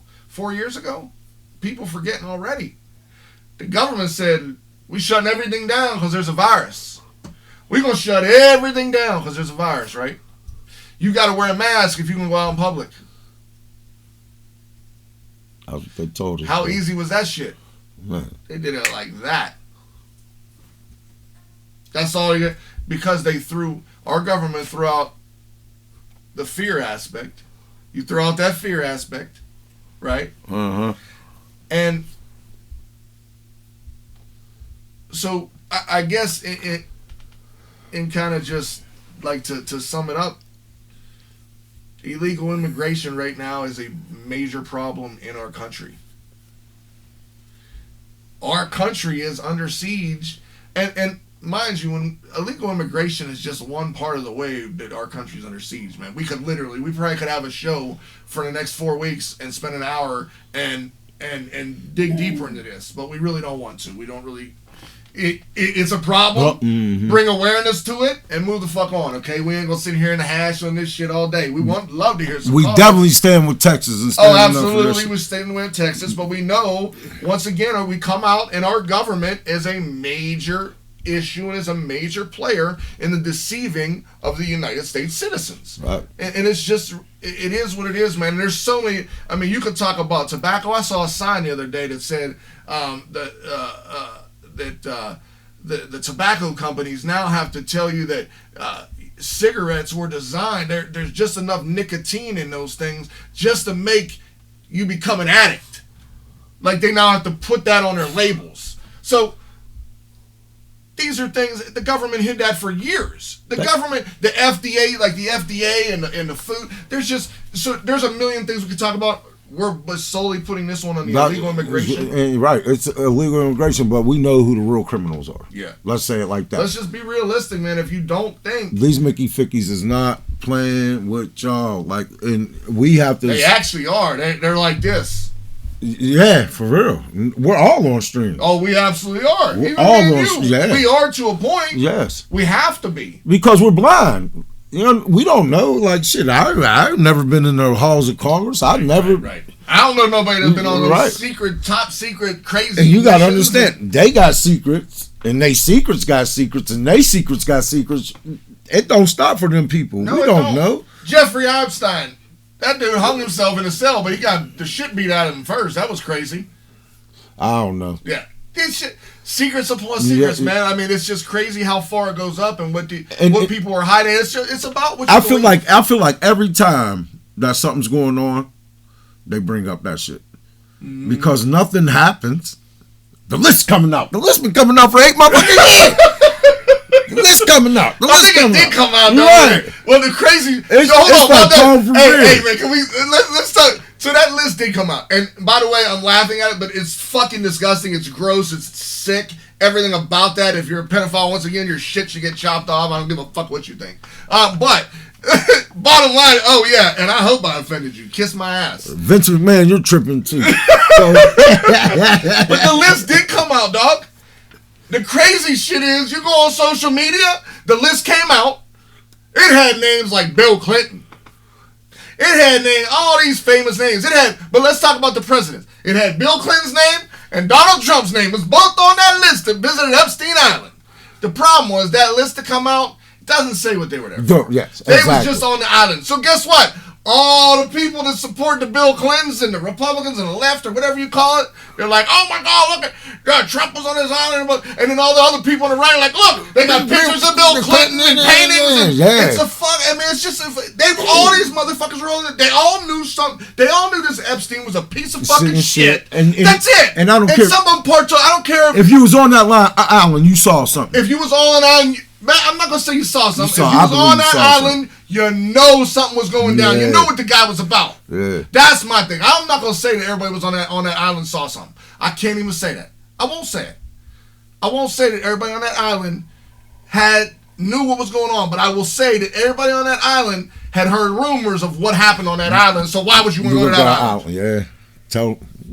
Speaker 1: people forgetting already. The government said we shutting everything down because there's a virus. We're going to shut everything down because there's a virus, right? You got to wear a mask if you can go out in public.
Speaker 2: They told us.
Speaker 1: How easy was that shit?
Speaker 2: Man.
Speaker 1: They did it like that. That's all you get. Because our government threw out the fear aspect. You throw out that fear aspect, right?
Speaker 2: Uh-huh.
Speaker 1: And so I guess in kind of just like to sum it up, illegal immigration right now is a major problem in our country. Our country is under siege, and mind you, when illegal immigration is just one part of the way that our country's under siege, man. We probably could have a show for the next 4 weeks and spend an hour and dig deeper into this, but we really don't want to. We don't really. It's a problem.
Speaker 2: Well, mm-hmm.
Speaker 1: Bring awareness to it and move the fuck on, okay? We ain't gonna sit here and hash on this shit all day. We love to hear some.
Speaker 2: We definitely stand with Texas. And
Speaker 1: absolutely, we stand with Texas, but we know once again we come out and our government is a major issue and is a major player in the deceiving of the United States citizens.
Speaker 2: Right.
Speaker 1: And it's just, it is what it is, man. And there's so many. I mean, you could talk about tobacco. I saw a sign the other day that said the tobacco companies now have to tell you that cigarettes were designed, there's just enough nicotine in those things just to make you become an addict. Like they now have to put that on their labels. So these are things the government hid that for years. The government, the FDA, like the FDA and the food. There's a million things we could talk about. We're solely putting this one on the illegal immigration.
Speaker 2: Right, it's illegal immigration, but we know who the real criminals are.
Speaker 1: Yeah.
Speaker 2: Let's say it like that.
Speaker 1: Let's just be realistic, man. If you don't think...
Speaker 2: These Mickey Fickies is not playing with y'all. Like, and we have to...
Speaker 1: They actually are. They're like this.
Speaker 2: Yeah, for real. We're all on stream.
Speaker 1: Oh, we absolutely are.
Speaker 2: We're all on stream. Yeah.
Speaker 1: We are to a point.
Speaker 2: Yes.
Speaker 1: We have to be.
Speaker 2: Because we're blind. You know, we don't know. Like, shit, I've never been in the halls of Congress. I
Speaker 1: don't know nobody that's been on those top secret, crazy.
Speaker 2: And you got to understand, they got secrets, and they secrets got secrets, and they secrets got secrets. It don't stop for them people.
Speaker 1: No,
Speaker 2: we don't know.
Speaker 1: Jeffrey Epstein, that dude hung himself in a cell, but he got the shit beat out of him first. That was crazy.
Speaker 2: I don't know.
Speaker 1: Yeah. This shit. Secrets upon secrets, man. I mean, it's just crazy how far it goes up and what people are hiding. It's about what you believe.
Speaker 2: I feel like every time that something's going on, they bring up that shit. Because nothing happens. The list's coming out. The list been coming out for 8 motherfucking years. The list coming out. The list
Speaker 1: I think it did come out.
Speaker 2: Right.
Speaker 1: Well, the crazy.
Speaker 2: Hold on.
Speaker 1: Hey, man, can we let's talk. So that list did come out, and by the way, I'm laughing at it, but it's fucking disgusting. It's gross. It's sick. Everything about that. If you're a pedophile, once again, your shit should get chopped off. I don't give a fuck what you think. But bottom line, oh yeah, and I hope I offended you. Kiss my ass.
Speaker 2: Vince McMahon, you're tripping too.
Speaker 1: But the list did come out, dog. The crazy shit is, you go on social media, the list came out. It had names like Bill Clinton. It had all these famous names. But let's talk about the presidents. It had Bill Clinton's name and Donald Trump's name was both on that list that visited Epstein Island. The problem was that list to come out doesn't say what they were there for.
Speaker 2: Yes,
Speaker 1: they was just on the island. So guess what? All the people that support the Bill Clintons and the Republicans and the left or whatever you call it, they're like, oh my God, look at Trump was on his island. And then all the other people on the right are like, look, they got pictures of Bill Clinton and paintings. It's a fuck. I mean, it's just, all these motherfuckers were on it. They all knew something. They all knew this Epstein was a piece of fucking shit. And that's it.
Speaker 2: And I don't care.
Speaker 1: I don't care
Speaker 2: if you was on that island, you saw something.
Speaker 1: If you was on an island, I'm not going to say you saw something. If you was on that island, you know something was going down. You know what the guy was about.
Speaker 2: Yeah.
Speaker 1: That's my thing. I'm not going to say that everybody was on that island saw something. I can't even say that. I won't say it. I won't say that everybody on that island knew what was going on, but I will say that everybody on that island had heard rumors of what happened on that island, so why would you want to go to that island?
Speaker 2: Yeah.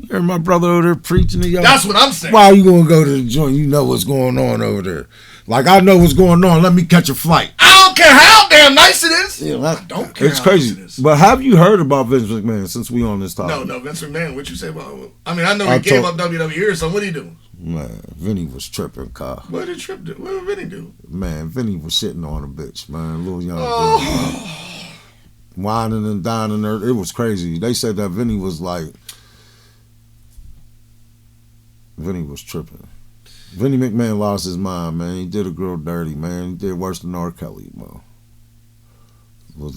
Speaker 2: You're my brother over there preaching to y'all.
Speaker 1: That's what I'm saying.
Speaker 2: Why are you going to go to the joint? You know what's going on over there. Like, I know what's going on. Let me catch a flight.
Speaker 1: I don't care how damn nice it is.
Speaker 2: Yeah, I don't care. It's crazy. Nice it is. But have you heard about Vince McMahon since we on this topic?
Speaker 1: No, Vince McMahon. What you say about him? I mean, I know he gave up WWE or something. What did he do?
Speaker 2: Man, Vinny was tripping, Kyle.
Speaker 1: What did Trip do? What did Vinny do?
Speaker 2: Man, Vinny was shitting on a bitch, man. Little young girl. Whining and dining her. It was crazy. They said that Vinny was tripping. Vinny McMahon lost his mind, man. He did a girl dirty, man. He did worse than R. Kelly, man. Was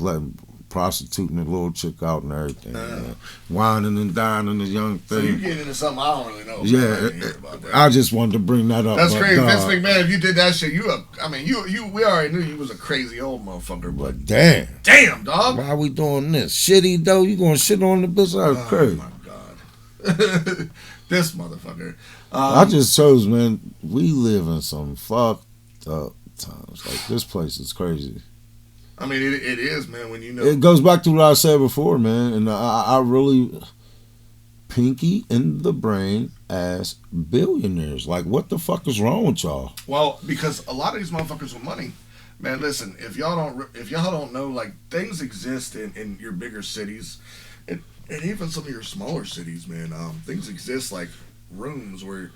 Speaker 2: prostituting a little chick out and everything, man. Whining and dining a young thing.
Speaker 1: So you getting into something I don't really know.
Speaker 2: Yeah, I just wanted to bring that up.
Speaker 1: That's crazy. Vince McMahon, if you did that shit, we already knew you was a crazy old motherfucker. But damn, dog.
Speaker 2: Why are we doing this? Shitty, though? You gonna shit on the bitch? That's crazy.
Speaker 1: Oh, my God. This motherfucker.
Speaker 2: I just chose, man, we live in some fucked up times. Like, this place is crazy.
Speaker 1: I mean, it is, man, when you know.
Speaker 2: It goes back to what I said before, man, and I really, pinky in the brain ass billionaires. Like, what the fuck is wrong with y'all?
Speaker 1: Well, because a lot of these motherfuckers with money, man, listen, if y'all don't know, like, things exist in your bigger cities, and even some of your smaller cities, man, things exist like rooms where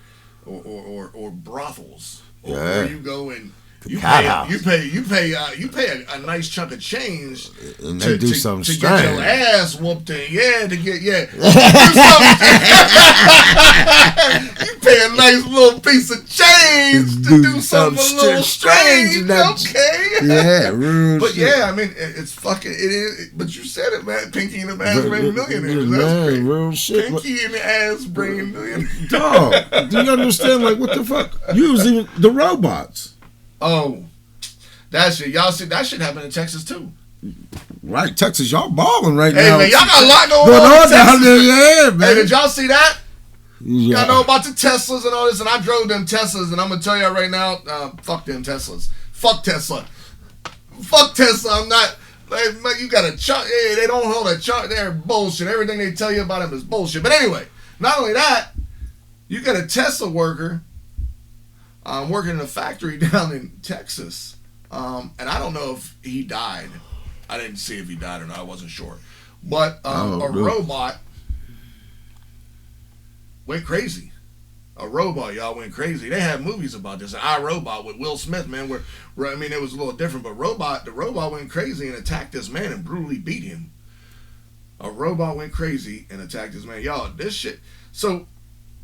Speaker 1: or brothels where you go and you pay a nice chunk of change
Speaker 2: and they do something
Speaker 1: to
Speaker 2: strange.
Speaker 1: Get your ass whooped in, you pay a nice little piece of change means to do something a little strange. Okay.
Speaker 2: Yeah, real
Speaker 1: but
Speaker 2: shit.
Speaker 1: yeah, I mean, it's fucking. It is. But you said it, man. Pinky in the ass bringing millionaires. That's great.
Speaker 2: Real shit.
Speaker 1: Pinky in the ass bringing millionaires.
Speaker 2: Dog, do you understand? Like, what the fuck? You was even the robots.
Speaker 1: Oh, that shit. Y'all see that shit happen in Texas too.
Speaker 2: Right, Texas, y'all balling right
Speaker 1: hey,
Speaker 2: now.
Speaker 1: Hey man, y'all got a lot going on
Speaker 2: down there, yeah, man.
Speaker 1: Hey, did y'all see that?
Speaker 2: Yeah.
Speaker 1: Y'all know about the Teslas and all this, and I drove them Teslas, and I'm gonna tell y'all right now, fuck them Teslas. Fuck Tesla. Fuck Tesla. I'm not. Like, you got a chart. Hey, they don't hold a chart. They're bullshit. Everything they tell you about them is bullshit. But anyway, not only that, you got a Tesla worker working in a factory down in Texas, and I don't know if he died. I didn't see if he died or not. I wasn't sure. But a robot went crazy. A robot, y'all, went crazy. They had movies about this. I, Robot with Will Smith, man. Where I mean, it was a little different, but the robot went crazy and attacked this man and brutally beat him. A robot went crazy and attacked this man. Y'all, this shit. So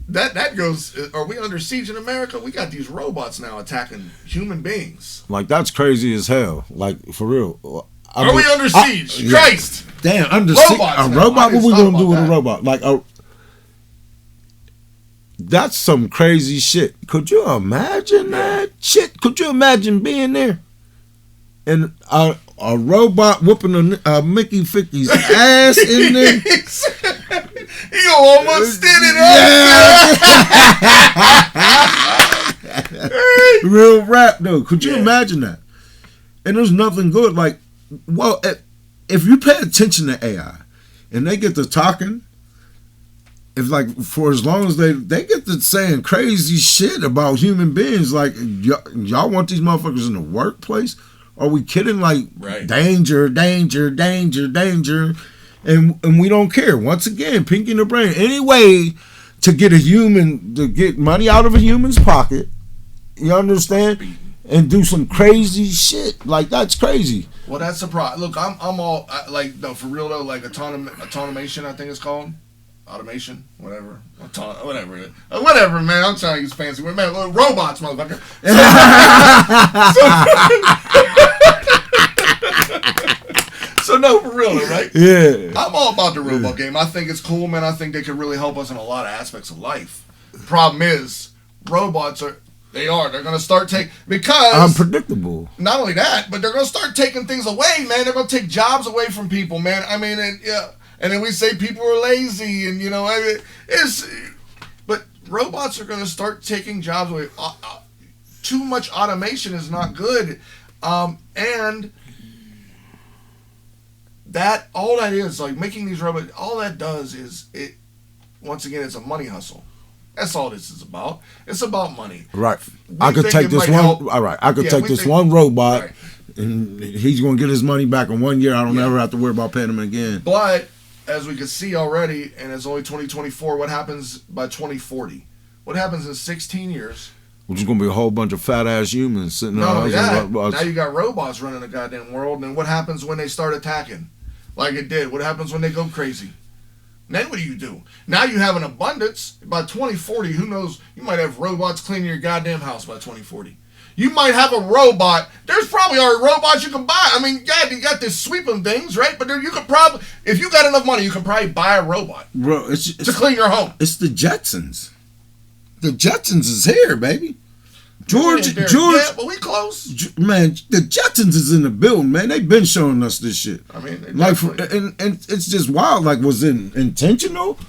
Speaker 1: that goes. Are we under siege in America? We got these robots now attacking human beings.
Speaker 2: Like, that's crazy as hell. Like, for real.
Speaker 1: Are we under siege? Christ.
Speaker 2: Damn, under siege. A robot? What we gonna do with a robot? Like, that's some crazy shit. Could you imagine that shit? Could you imagine being there and a robot whooping a Mickey Ficky's ass in there?
Speaker 1: He almost did it. Yeah.
Speaker 2: Real rap though. Could you imagine that? And there's nothing good. Like, well, if you pay attention to AI and they get to talking, if like for as long as they get to saying crazy shit about human beings, like y'all want these motherfuckers in the workplace? Are we kidding? Like, right. danger, danger, danger, danger, and we don't care. Once again, pinky in the brain. Any way to get money out of a human's pocket, you understand, and do some crazy shit. Like, that's crazy.
Speaker 1: Well, that's a problem. Look, I'm all like, no, for real though. Like automation, I think it's called. Automation, whatever, whatever, man. I'm trying to use fancy word, man. Robots, motherfucker. So no, for real, right?
Speaker 2: Yeah.
Speaker 1: I'm all about the robot game. I think it's cool, man. I think they could really help us in a lot of aspects of life. Problem is, robots they're going to start because
Speaker 2: unpredictable. Not
Speaker 1: only that, but they're going to start taking things away, man. They're going to take jobs away from people, man. I mean, and then we say people are lazy, and but robots are going to start taking jobs away. Too much automation is not good, and that all that is, like, making these robots. All that does is it. Once again, it's a money hustle. That's all this is about. It's about money.
Speaker 2: Right. I could take this one. Help. All right. I could take this one robot, right, and he's going to get his money back in 1 year. I don't ever have to worry about paying him again.
Speaker 1: But as we can see already, and it's only 2024, what happens by 2040? What happens in 16 years?
Speaker 2: Which is going to be a whole bunch of fat-ass humans sitting there.
Speaker 1: Now you got robots running the goddamn world, and what happens when they start attacking? Like it did. What happens when they go crazy? Then what do? Now you have an abundance. By 2040, who knows? You might have robots cleaning your goddamn house by 2040. You might have a robot. There's probably already robots you can buy. I mean, yeah, you got this sweeping things, right? But you could probably, if you got enough money, you can probably buy a robot to clean your home.
Speaker 2: It's the Jetsons. The Jetsons is here, baby. George,
Speaker 1: yeah, but we close.
Speaker 2: Man, the Jetsons is in the building, man. They've been showing us this shit.
Speaker 1: I mean,
Speaker 2: like, and it's just wild. Like, was it intentional?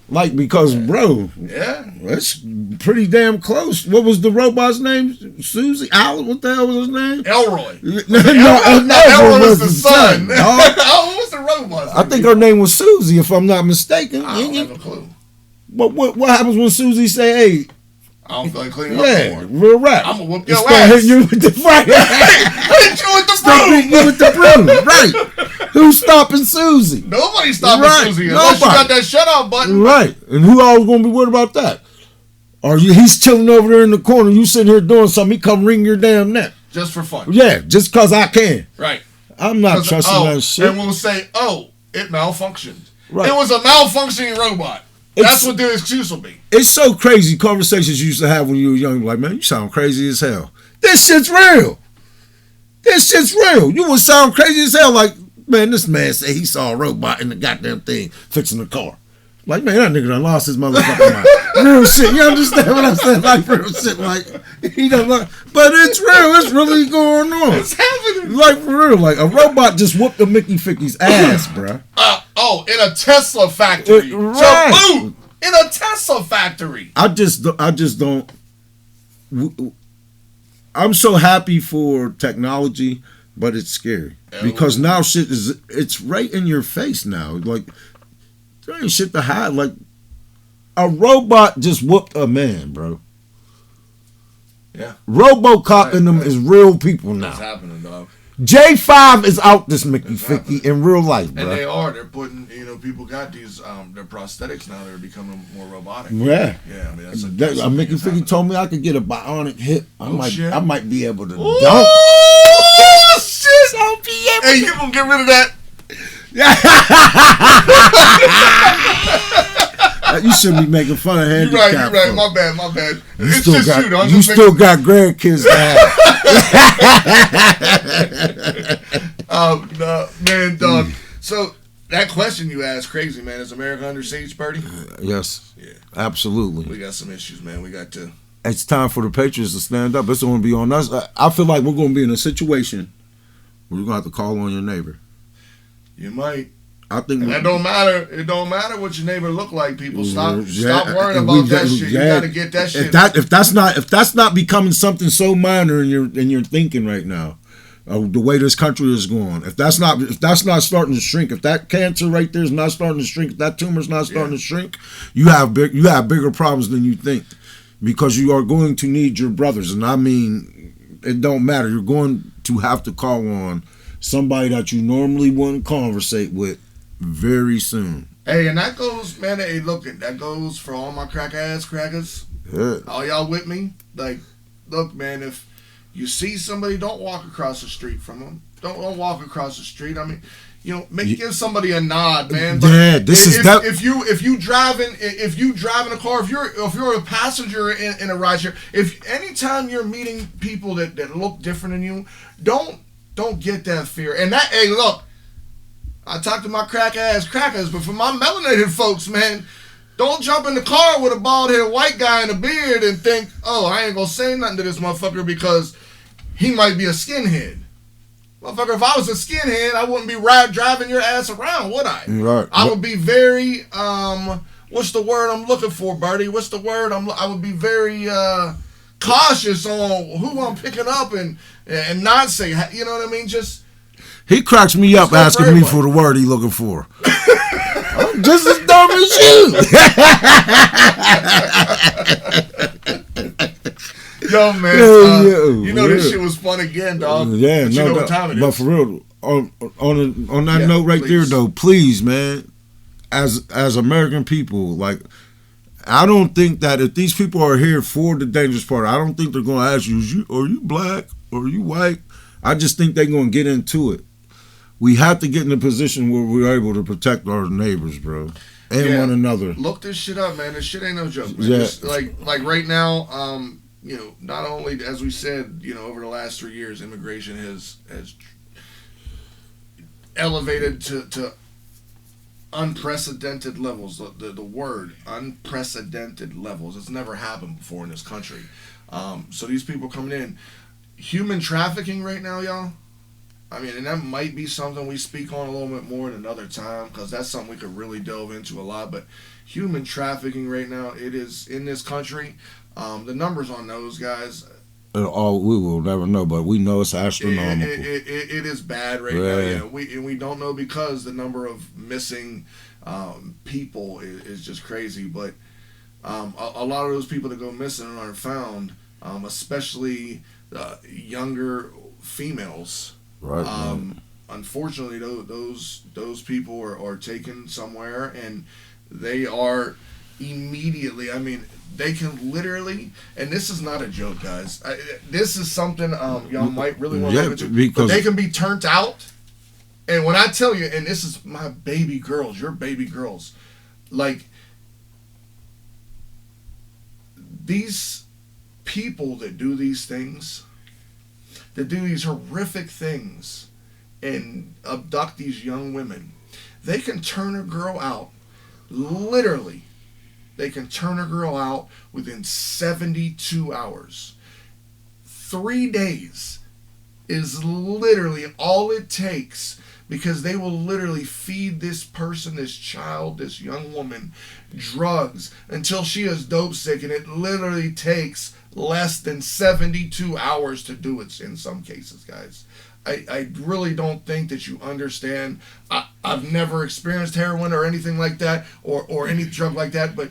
Speaker 2: Like, because, bro, that's pretty damn close. What was the robot's name? Susie? Al? What the hell was his name?
Speaker 1: Elroy.
Speaker 2: Elroy
Speaker 1: was the son. What was the robot's name?
Speaker 2: I think her name was Susie, if I'm not mistaken.
Speaker 1: I don't have a clue.
Speaker 2: But what happens when Susie say, hey,
Speaker 1: I don't feel like cleaning up anymore.
Speaker 2: Real rap.
Speaker 1: I'm going to whoop your ass.
Speaker 2: Hitting you with the
Speaker 1: hit you with the broom.
Speaker 2: Start hitting you with the broom. Right. Who's stopping Susie?
Speaker 1: Nobody's stopping Susie unless you got that shut off button.
Speaker 2: Right. And who always going to be worried about that? Or he's chilling over there in the corner. You sitting here doing something. He come wring your damn neck.
Speaker 1: Just for fun.
Speaker 2: Yeah. Just because I can.
Speaker 1: Right.
Speaker 2: I'm not trusting that shit.
Speaker 1: And we'll say, it malfunctioned.
Speaker 2: Right.
Speaker 1: It was a malfunctioning robot. That's what the excuse will be.
Speaker 2: It's so crazy. Conversations you used to have when you were young, like, man, you sound crazy as hell. This shit's real. You would sound crazy as hell. Like, man, this man said he saw a robot in the goddamn thing fixing the car. Like, man, that nigga done lost his motherfucking mind. Real shit. You understand what I'm saying? Like, real shit. Like, he done lost. But it's real. It's really going on.
Speaker 1: It's happening.
Speaker 2: Like, for real. Like, a robot just whooped a Mickey Ficky's ass, bruh.
Speaker 1: In a Tesla factory.
Speaker 2: Right.
Speaker 1: So, boom! In a Tesla factory.
Speaker 2: I just don't. I'm so happy for technology, but it's scary. Because now it's right in your face now. Like, there ain't shit to hide. Like, a robot just whooped a man, bro.
Speaker 1: Yeah.
Speaker 2: RoboCop and them is real people now.
Speaker 1: It's happening, dog.
Speaker 2: J5 is out this Mickey Ficky in real life, bro.
Speaker 1: And they are. They're putting, people got these, their prosthetics now. They're becoming more robotic.
Speaker 2: Yeah.
Speaker 1: Yeah, I mean,
Speaker 2: that's Mickey Ficky told me I could get a bionic hip. I might be able to dunk.
Speaker 1: Oh, shit.
Speaker 2: I'll be able
Speaker 1: Hey, you gonna get rid of that?
Speaker 2: You shouldn't be making fun of handicap.
Speaker 1: You're right. My bad.
Speaker 2: You still got grandkids to have.
Speaker 1: No, man, dog. So that question you asked, crazy, man. Is America under siege, Birdie?
Speaker 2: Yes.
Speaker 1: Yeah.
Speaker 2: Absolutely.
Speaker 1: We got some issues, man. We got to.
Speaker 2: It's time for the Patriots to stand up. It's going to be on us. I feel like we're going to be in a situation where you're going to have to call on your neighbor.
Speaker 1: You might.
Speaker 2: I think
Speaker 1: that don't matter. It don't matter what your neighbor look like. People stop worrying about that shit. You got to get that shit.
Speaker 2: If that's not becoming something so minor in your thinking right now, the way this country is going. If that's not starting to shrink, if that cancer right there is not starting to shrink, if that tumor's not starting to shrink, you have bigger problems than you think, because you are going to need your brothers, and I mean, it don't matter. You're going to have to call on somebody that you normally wouldn't conversate with very soon.
Speaker 1: Hey, and that goes, man. Hey, look, that goes for all my crackers.
Speaker 2: Yeah.
Speaker 1: All y'all with me? Like, look, man. If you see somebody, don't walk across the street from them. Don't walk across the street. I mean, give somebody a nod, man. But
Speaker 2: yeah,
Speaker 1: if you driving a car, if you're a passenger in a rideshare, if anytime you're meeting people that look different than you, don't get that fear. And that, hey, look. I talk to my crackers, but for my melanated folks, man, don't jump in the car with a bald-headed white guy and a beard and think, oh, I ain't gonna say nothing to this motherfucker because he might be a skinhead. Motherfucker, if I was a skinhead, I wouldn't be driving your ass around, would I?
Speaker 2: Right.
Speaker 1: I would be very, what's the word I'm looking for, Birdie? What's the word? I would be very cautious on who I'm picking up and not say, you know what I mean?
Speaker 2: He cracks me up asking me for the word he looking for. I'm just as dumb as
Speaker 1: you. Yo, man. This shit was fun again, dog.
Speaker 2: Yeah,
Speaker 1: but you know what time it is.
Speaker 2: But for real, on that note right there, though, please, man, as American people, like, I don't think that if these people are here for the dangerous part, I don't think they're going to ask you, are you black or are you white? I just think they're going to get into it. We have to get in a position where we're able to protect our neighbors, bro, and one another.
Speaker 1: Look this shit up, man. This shit ain't no joke, man.
Speaker 2: Yeah.
Speaker 1: Just like right now, not only, as we said, over the last 3 years, immigration has elevated to unprecedented levels. The word unprecedented levels. It's never happened before in this country. So these people coming in, human trafficking right now, y'all. I mean, and that might be something we speak on a little bit more at another time, because that's something we could really delve into a lot. But human trafficking right now, it is in this country. The numbers on those guys,
Speaker 2: we will never know, but we know it's astronomical.
Speaker 1: It is bad right now. Yeah, we don't know, because the number of missing people is just crazy. But a lot of those people that go missing and aren't found, especially younger females.
Speaker 2: Right.
Speaker 1: Unfortunately, those people are taken somewhere, and they are immediately. I mean, they can literally, and this is not a joke, guys. This is something y'all might really want to look into. But they can be turned out, and when I tell you, and this is my baby girls, your baby girls, like, these people that do these things, that do these horrific things and abduct these young women, they can turn a girl out, literally, they can turn a girl out within 72 hours. 3 days is literally all it takes, because they will literally feed this person, this child, this young woman, drugs until she is dope sick, and it literally takes less than 72 hours to do it in some cases, guys. I really don't think that you understand. I've never experienced heroin or anything like that, or any drug like that, but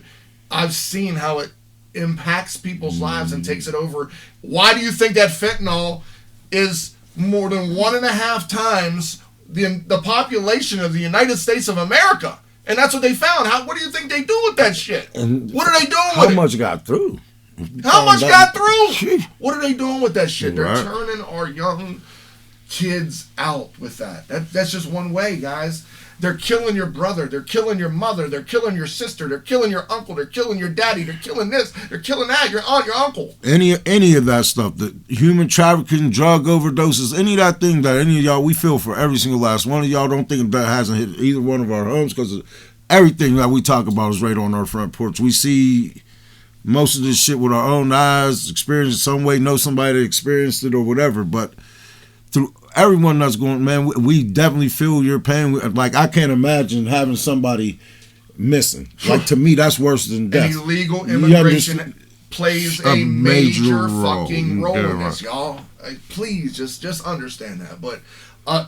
Speaker 1: I've seen how it impacts people's lives and takes it over. Why do you think that fentanyl is more than 1.5 times the population of the United States of America? And that's what they found. What do you think they do with that shit?
Speaker 2: And
Speaker 1: what are they doing with it?
Speaker 2: How much got through?
Speaker 1: How much got through? What are they doing with that shit?
Speaker 2: Right.
Speaker 1: They're turning our young kids out with that. That's just one way, guys. They're killing your brother. They're killing your mother. They're killing your sister. They're killing your uncle. They're killing your daddy. They're killing this. They're killing that. Your aunt, your uncle.
Speaker 2: Any of that stuff, the human trafficking, drug overdoses, any of that thing that any of y'all, we feel for every single last one of y'all. Don't think that hasn't hit either one of our homes, because everything that we talk about is right on our front porch. We see most of this shit with our own eyes, experience it some way, know somebody that experienced it or whatever. But through everyone that's going, man, we definitely feel your pain. Like, I can't imagine having somebody missing. Like, to me, that's worse than death.
Speaker 1: And illegal immigration plays a major fucking role in this, y'all. Please, just understand that. But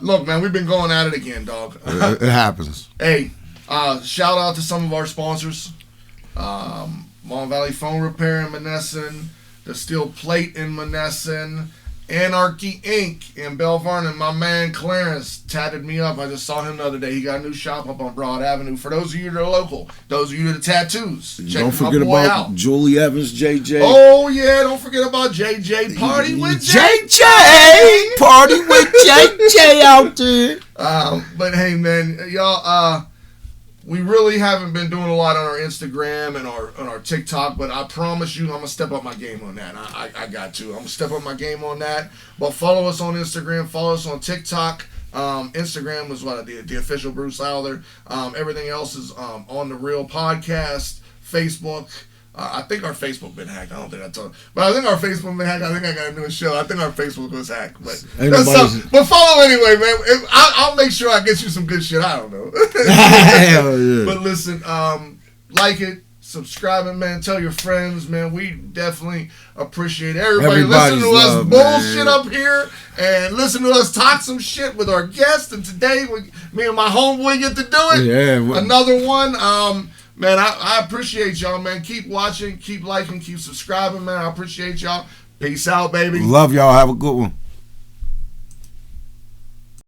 Speaker 1: look, man, we've been going at it again, dog.
Speaker 2: It happens.
Speaker 1: Hey, shout out to some of our sponsors. Mon Valley Phone Repair in Monessen, the Steel Plate in Monessen, Anarchy Inc. in Bell Vernon. My man Clarence tatted me up. I just saw him the other day. He got a new shop up on Broad Avenue. For those of you that are local, those of you that are tattoos, check
Speaker 2: don't forget about
Speaker 1: out.
Speaker 2: Julie Evans, JJ.
Speaker 1: Oh yeah, don't forget about JJ. Party with
Speaker 2: JJ. Party with JJ out there.
Speaker 1: But hey, man, y'all. We really haven't been doing a lot on our Instagram and on our TikTok, but I promise you I'm going to step up my game on that. I got to. I'm going to step up my game on that. But follow us on Instagram. Follow us on TikTok. Instagram was the official Bruce Lowther. Everything else is on the Real Podcast. Facebook. I think our Facebook been hacked. I don't think I told. But I think our Facebook been hacked. I think I got a new show. I think our Facebook was hacked. But but follow anyway, man. I'll make sure I get you some good shit. I don't know.
Speaker 2: Hell yeah.
Speaker 1: But listen, like it, subscribe it, man. Tell your friends, man. We definitely appreciate everybody listening to us bullshit up here and listen to us talk some shit with our guests. And today, me and my homeboy get to do it.
Speaker 2: Yeah.
Speaker 1: Another one. Man, I appreciate y'all, man. Keep watching, keep liking, keep subscribing, man. I appreciate y'all. Peace out, baby.
Speaker 2: Love y'all. Have a good one.